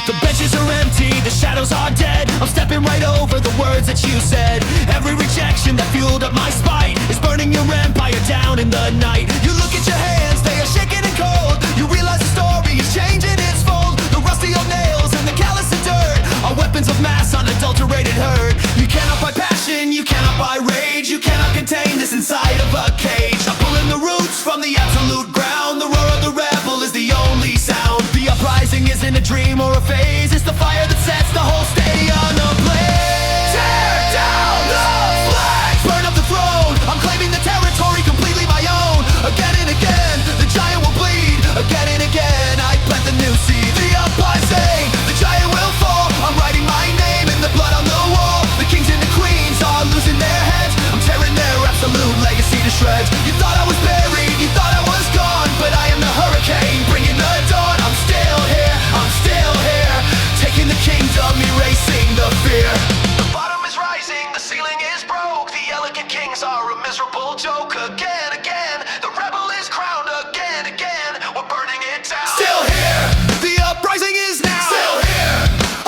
The benches are empty, the shadows are dead. I'm stepping right over the words that you said. Every rejection that fueled up my spite is burning your empire down in the night. You look at your hands, they are shaking and cold. You realize the story is changing its fold. The rusty old nails and the callous and dirt are weapons of mass, unadulterated hurt. You cannot buy passion, you cannot buy rage. You cannot contain this inside of a cage. I'm pulling the roots from the absolute ground. The roar of the rebel is the only sound. The uprising isn't a dream or a phase. It's the fire that sets the whole stadium ablaze. Tear down the flags, burn up the throne. I'm claiming the territory completely my own. Again and again, the giant will bleed. Again and again, I plant the new seed. The uprising, the giant will fall. I'm writing my name in the blood on the wall. The kings and the queens are losing their heads. I'm tearing their absolute legacy to shreds. You thought I was buried, you thought I was gone, but I am the hurricane, bringing the dawn. I'm still here, I'm still here, taking the kingdom, erasing the fear. The bottom is rising, the ceiling is broke. The elegant kings are a miserable joke. Again, again, the rebel is crowned. Again, again, we're burning it down. Still here, the uprising is now. Still here,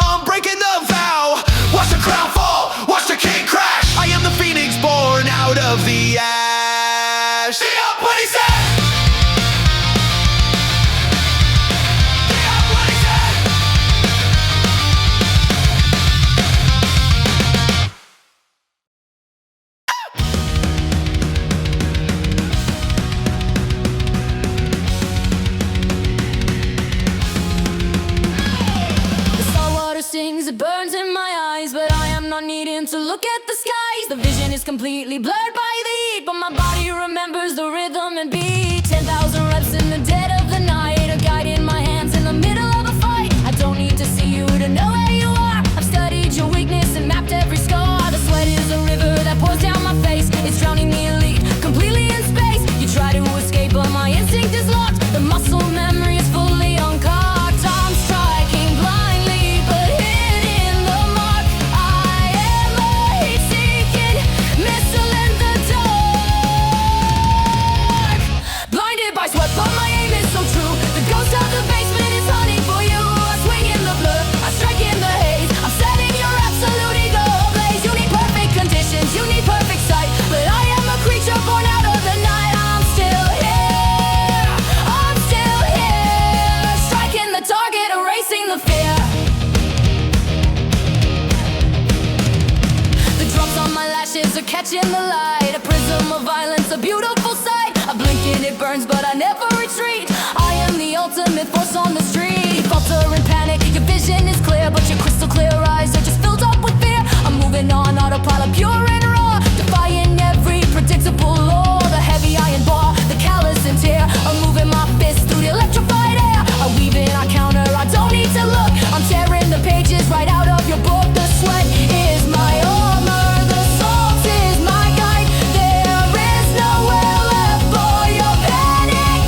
I'm breaking the vow. Watch the crown fall, watch the king crash. I am the phoenix born out of the ash. The up what he said. The up what he said. The saltwater sings, it burns in my eyes, but I am not needing to look at the skies. The vision is completely blurred by the heat, but my body remembers the rhythm and beat. 10,000 reps in the dead of the night, a guide in my hands in the middle of a fight. I don't need to see you to know where you are. I've studied your weakness and mapped every scar. The sweat is a river that pours down my face. It's drowning the elite completely in space. You try to escape, but my instinct is locked. The muscle memory is fully uncocked. I'm striking blindly, but hitting the mark. I am a heat-seeking missile in the dark. Blinded by sweat, but my aim is so true. The ghost of the basement is hunting for you. I swing in the blur, I strike in the haze. I'm setting your absolute ego ablaze. You need perfect conditions, you need perfect sight, but I am a creature born out of the night. I'm still here, I'm still here, striking the target, erasing the fear. The drops on my lashes are catching the light. A prism of violence, a beautiful sight. I blink and it burns, but I never retreat. I am the ultimate force on the street. You falter in panic, your vision is clear, but your crystal clear eyes are just filled up with fear. I'm moving on autopilot, pure and raw, defying every predictable law. The heavy iron bar, the callous and tear. I'm moving my fist through the electrified air. I weave in, I counter, I don't need to look. I'm tearing the pages right out of your book. The sweat is my armor, the salt is my guide. There is nowhere left for your panic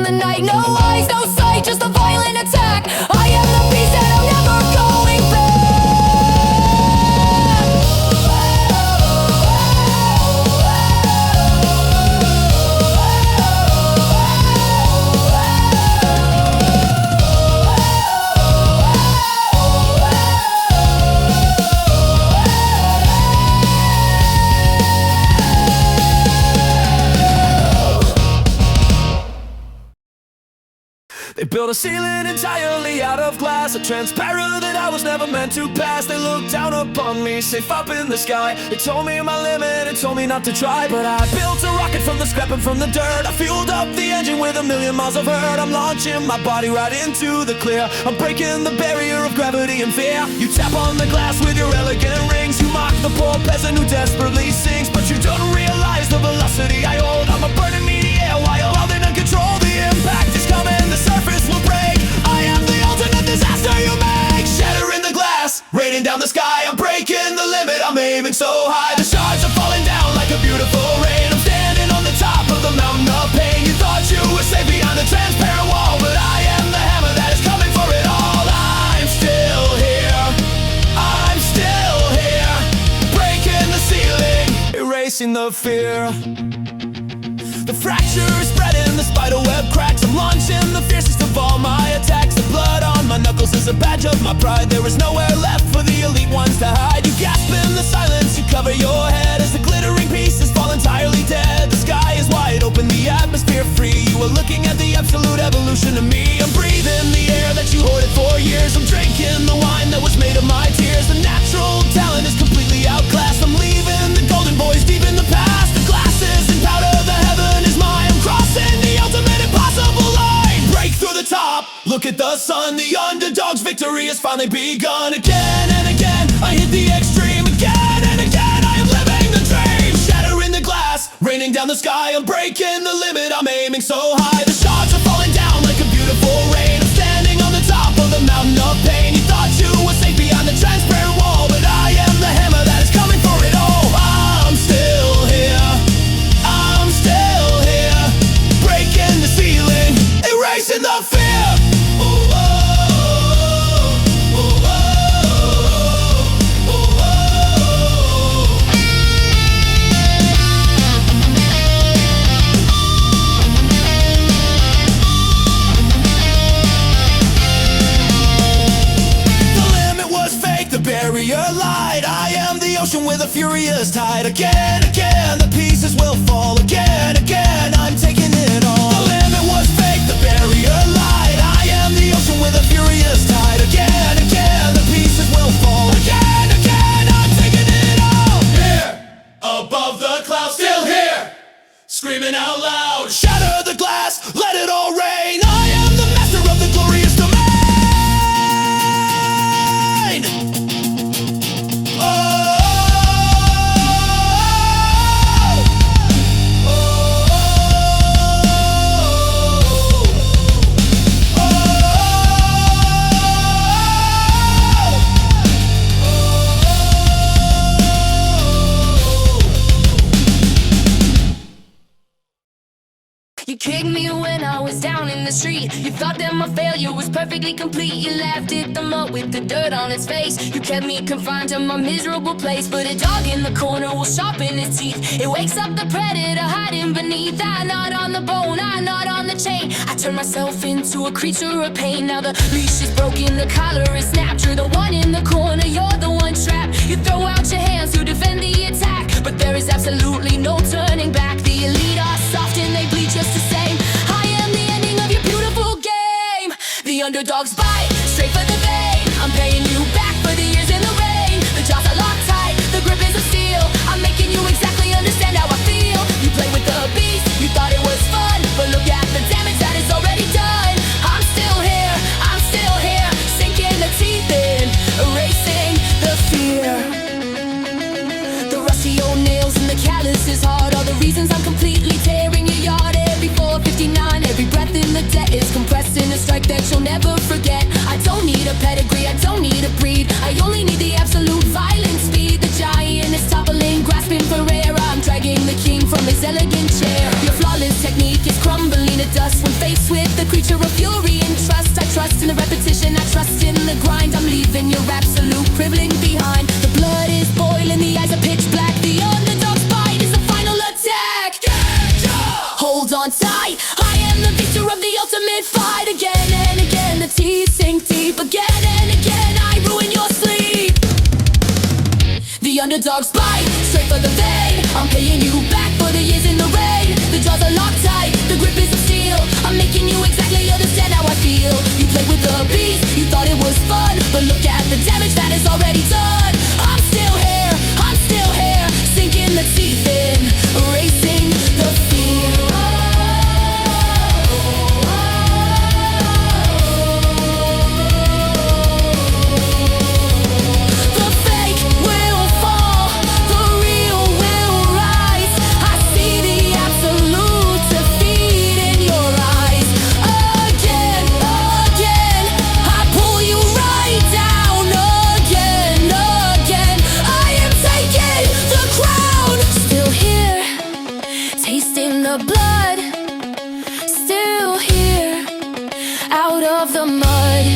in the night. No eyes, no sight, just a violent attack. I am the beast that I'm never going back. They built a ceiling entirely out of glass, a transparent that I was never meant to pass. They looked down upon me, safe up in the sky. They told me my limit and told me not to try, but I built a rocket from the scrap and from the dirt. I fueled up the engine with 1,000,000 miles of hurt. I'm launching my body right into the clear. I'm breaking the barrier of gravity and fear. You tap on the glass with your elegant rings. You mock the poor peasant who desperately sings, but you don't realize the velocity I hold. I'm a burning meteor while in control. The impact is coming, the surface will break. I am the ultimate disaster you make. Shattering the glass, raining down the sky. I'm breaking the limit, I'm aiming so high. The shards are falling down like a beautiful rain. I'm standing on the top of the mountain of pain. You thought you were safe behind the transparent wall, but I am the hammer that is coming for it all. I'm still here, I'm still here. Breaking the ceiling, erasing the fear. The fracture is spreading, the spider web cracks. I'm launching the fiercest of all my attacks. The blood on my knuckles is a badge of my pride. There is nowhere left for the elite ones to hide. You gasp in the silence, you cover your head as the glittering pieces fall entirely dead. The sky is wide open, the atmosphere free. You are looking at the absolute evolution of me. I'm breathing the air that you hoarded for years. I'm drinking the wine that was made of my tears. The natural talent is completely outclassed. I'm leaving the golden boys deep in the past. The glasses and powder, the heaven is mine. I'm crossing the ultimate impossible line. Break through the top, look at the sun. The underdog's victory has finally begun. Again and again, I hit the extreme. Again and again, I am living the dream. Shattering the glass, raining down the sky. I'm breaking the limit, I'm aiming so high. The shards are falling down like a beautiful rain. I'm standing on the top of the mountain of pain. You thought you were safe behind the transparent wall, but I am the hammer that is coming for it all. I'm still here, I'm still here. Breaking the ceiling, erasing the fear. Light. I am the ocean with a furious tide. Again, again, the pieces will fall. Again, again, I'm taking it all. The limit was fake, the barrier light. I am the ocean with a furious tide. Again, again, the pieces will fall. Again, again, I'm taking it all. Here, above the clouds, still here, screaming out loud. Shatter the glass, let it all rain. I am the master of the glorious domain. You kicked me when I was down in the street. You thought that my failure was perfectly complete. You laughed at the mud with the dirt on its face. You kept me confined to my miserable place. But a dog in the corner will sharpen its teeth. It wakes up the predator hiding beneath. I knot on the bone, I knot on the chain. I turn myself into a creature of pain. Now the leash is broken, the collar is snapped. You're the one in the corner, you're the one trapped. You throw out your hands to defend the attack, but there is absolutely no turning back. The elite are soft and they bleed just the same. I am the ending of your beautiful game. The underdogs bite, straight for the vein. I'm paying you back for the years in the rain. The jaws are locked tight, the grip is of steel. I'm making you exactly understand how I feel. You play with the beast, you thought it was fun, but look at the damage that is already done. I'm still here, sinking the teeth in, erasing the fear. The rusty old nails and the calluses hard are the reasons I'm completely tearing your yard. Every 459, every breath in the debt is compressed in a strike that you'll never forget. creature of fury and trust. I trust in the repetition, I trust in the grind. I'm leaving your absolute crippling behind. The blood is boiling, the eyes are pitch black. The underdog's bite is the final attack. Hold on tight, I am the victor of the ultimate fight. Again and again, the teeth sink deep. Again and again, I ruin your sleep. The underdog's bite, straight for the vein. I'm paying you back for the years in the rain. The jaws are locked tight, the grip is of steel. I'm making you exactly understand how I feel. You played with the beast, you thought it was fun, but look at the damage that is already done. I'm still here, sinking the teeth in, erasing the fear. The fake will fall, the real will rise. I see the absolute defeat in your eyes. Again, I pull you right down. Again, I am taking the crown. Still here, tasting the blood. Still here, out of the mud.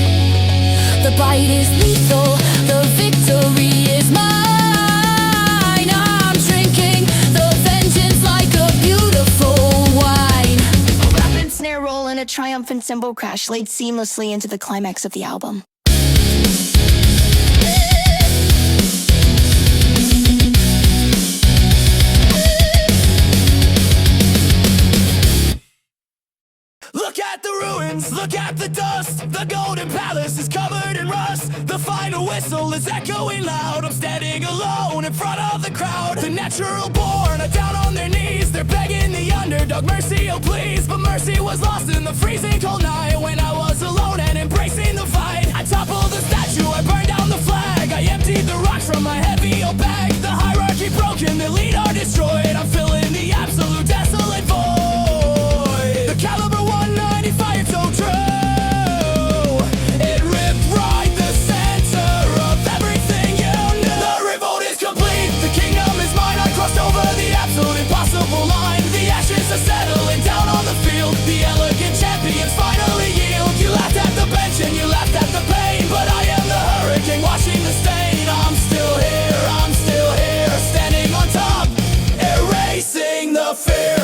The bite is lethal, the victory is mine. I'm drinking the vengeance like a beautiful wine. A rapid snare roll and a triumphant cymbal crash laid seamlessly into the climax of the album. Look at the ruins, look at the dust. The golden palace is covered in rust. The final whistle is echoing loud. I'm standing alone in front of the crowd. The natural born are down on their knees. They're begging the underdog, mercy, oh please. But mercy was lost in the freezing cold night, when I was alone and embracing the fight. I toppled the statue, I burned down the flag. I emptied the rocks from my heavy old bag. The hierarchy broken, the elite are destroyed. I'm filling the absolute desolate void. The caliber 195, so true. It ripped right the center of everything you knew. The revolt is complete, the kingdom is mine. I crossed over the absolute impossible line. The ashes are settling down on the field. The elegant champions finally yield. You laughed at the bench and you laughed at the pain, but I am the hurricane washing the stain. I'm still here, standing on top, erasing the fear.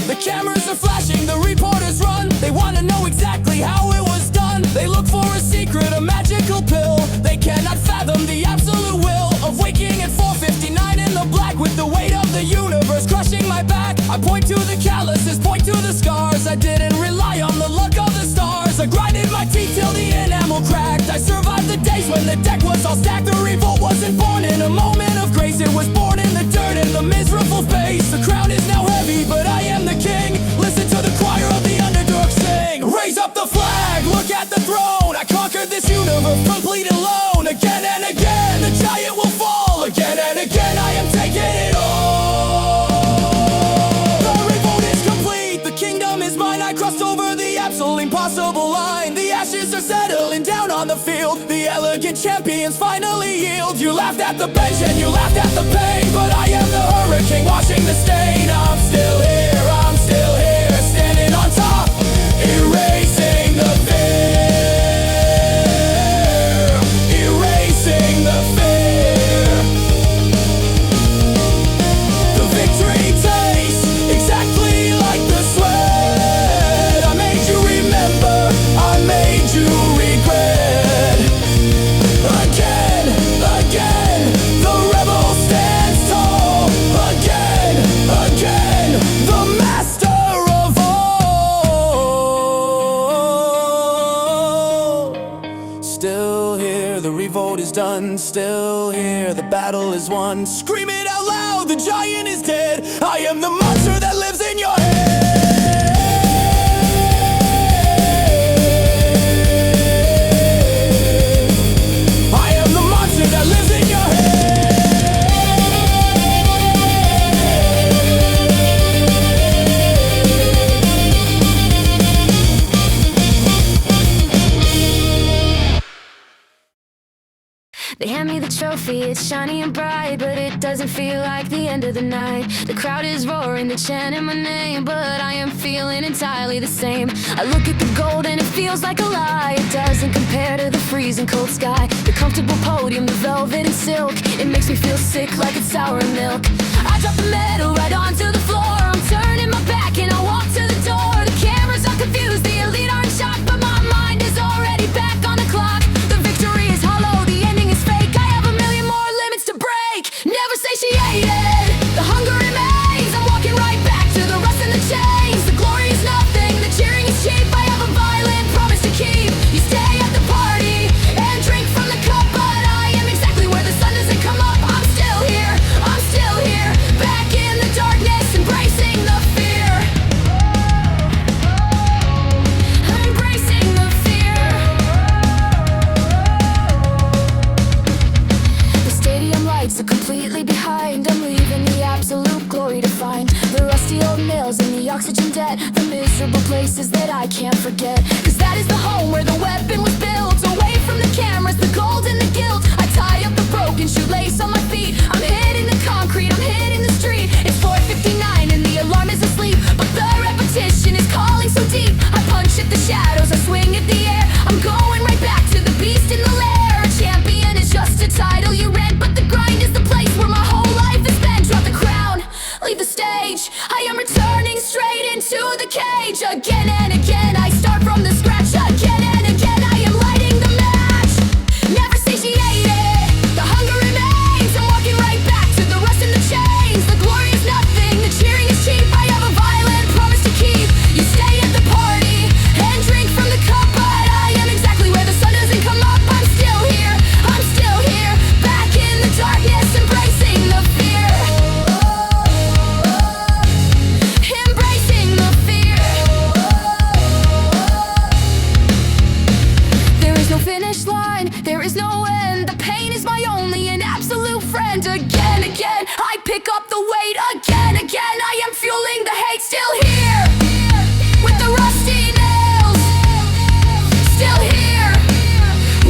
The cameras are flashing, the reporters run. They wanna know exactly how it was done. They look for a secret, a magical pill. They cannot fathom the absolute will of waking at 4:59 in the black, with the weight of the universe crushing my back. I point to the calluses, point to the scars. I didn't rely on the luck of the stars. I grinded my teeth till the enamel cracked. I survived the days when the deck was all stacked. The revolt wasn't born in a moment of grace. It was born in the dirt, in the miserable face. The crown is now heavy, but I am the king. Listen to the choir of the underdog sing. Raise up the flag, look at the throne. I conquered this universe complete alone. Again and again, the giant will fall. Again and again, I am taking it all. The revolt is complete, the kingdom is mine. I crossed over the absolute impossible line. The ashes are settling down on the field. The elegant champions finally yield. You laughed at the bench and you laughed at the pain, but I am the hurricane washing the stain. I'm still here, standing on top, erasing the fear. Erasing the fear. The victory tastes exactly like the sweat. I made you remember, I made you regret. Again, the rebel stands tall. Again, the master of all. Still here, the revolt is done. Still here, the battle is won. Scream it out loud, the giant is dead. I am the monster that lives in your head. I am the monster that lives in your head. They hand me the trophy, it's shiny and bright, but it doesn't feel like the end of the night. The crowd is roaring, they're chanting my name, but I feeling entirely the same. I look at the gold and it feels like a lie. It doesn't compare to the freezing cold sky. The comfortable podium, the velvet and silk, it makes me feel sick like it's sour milk. I drop the medal right onto the floor. I'm turning my back and I walk to the door. The cameras are confused, the elite are in shock, but my mind is already back on the clock. The victory is hollow, the ending is fake. I have a million more limits to break. Never satiated, the hunger remains. I'm walking right back to the rust and the chains. The glory is nothing, the cheering is cheap. I have a violent promise to keep. You stay at the party and drink from the cup, but I am exactly where the sun doesn't come up. I'm still here, back in the darkness, embracing the fear. Embracing the fear. The stadium lights are completely behind. I'm leaving the absolute glory to find the rusty old mills and the oxygen debt, the miserable places that I can't forget. Cause that is the home where the weapon was built. Away from the cameras, the gold and the guilt. I tie up the broken shoelace on my feet. I'm hitting the concrete, I'm hitting the street. It's 4:59 and the alarm is asleep, but the repetition is calling so deep. I punch at the shadows, I swing at the air. I'm going right back to the beast in the lair. A champion is just a title you rent, but the grind is the place where my whole life has been. Drop the crown, leave the stage. I am returning straight into the cage. Again and again I start from the scratch. Again and again I am lighting the match. Never satiated, the hunger remains. I'm walking right back to the rust and the chains. The glory is nothing, the cheering is cheap. I have a violent promise to keep. You stay at the party and drink from the cup, but I am exactly where the sun doesn't come up. I'm still here, back in the darkness, embracing the fear. Embracing the fear. There is no finish line, there is no end. The pain is my only and absolute friend. Again, I pick up the weight. Again, I am fueling the hate. Still here, with the rusty nails. Still here,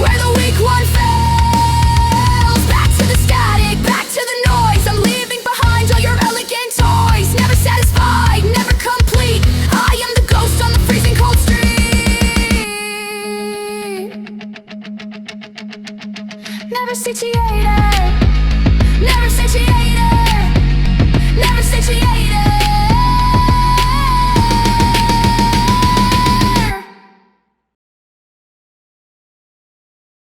where the weak one fails. Back to the static, back to the noise. I'm leaving behind all your elegant toys. Never satisfied, never complete. I am the ghost on the freezing cold street. Never satiated, never satiated, never satiated.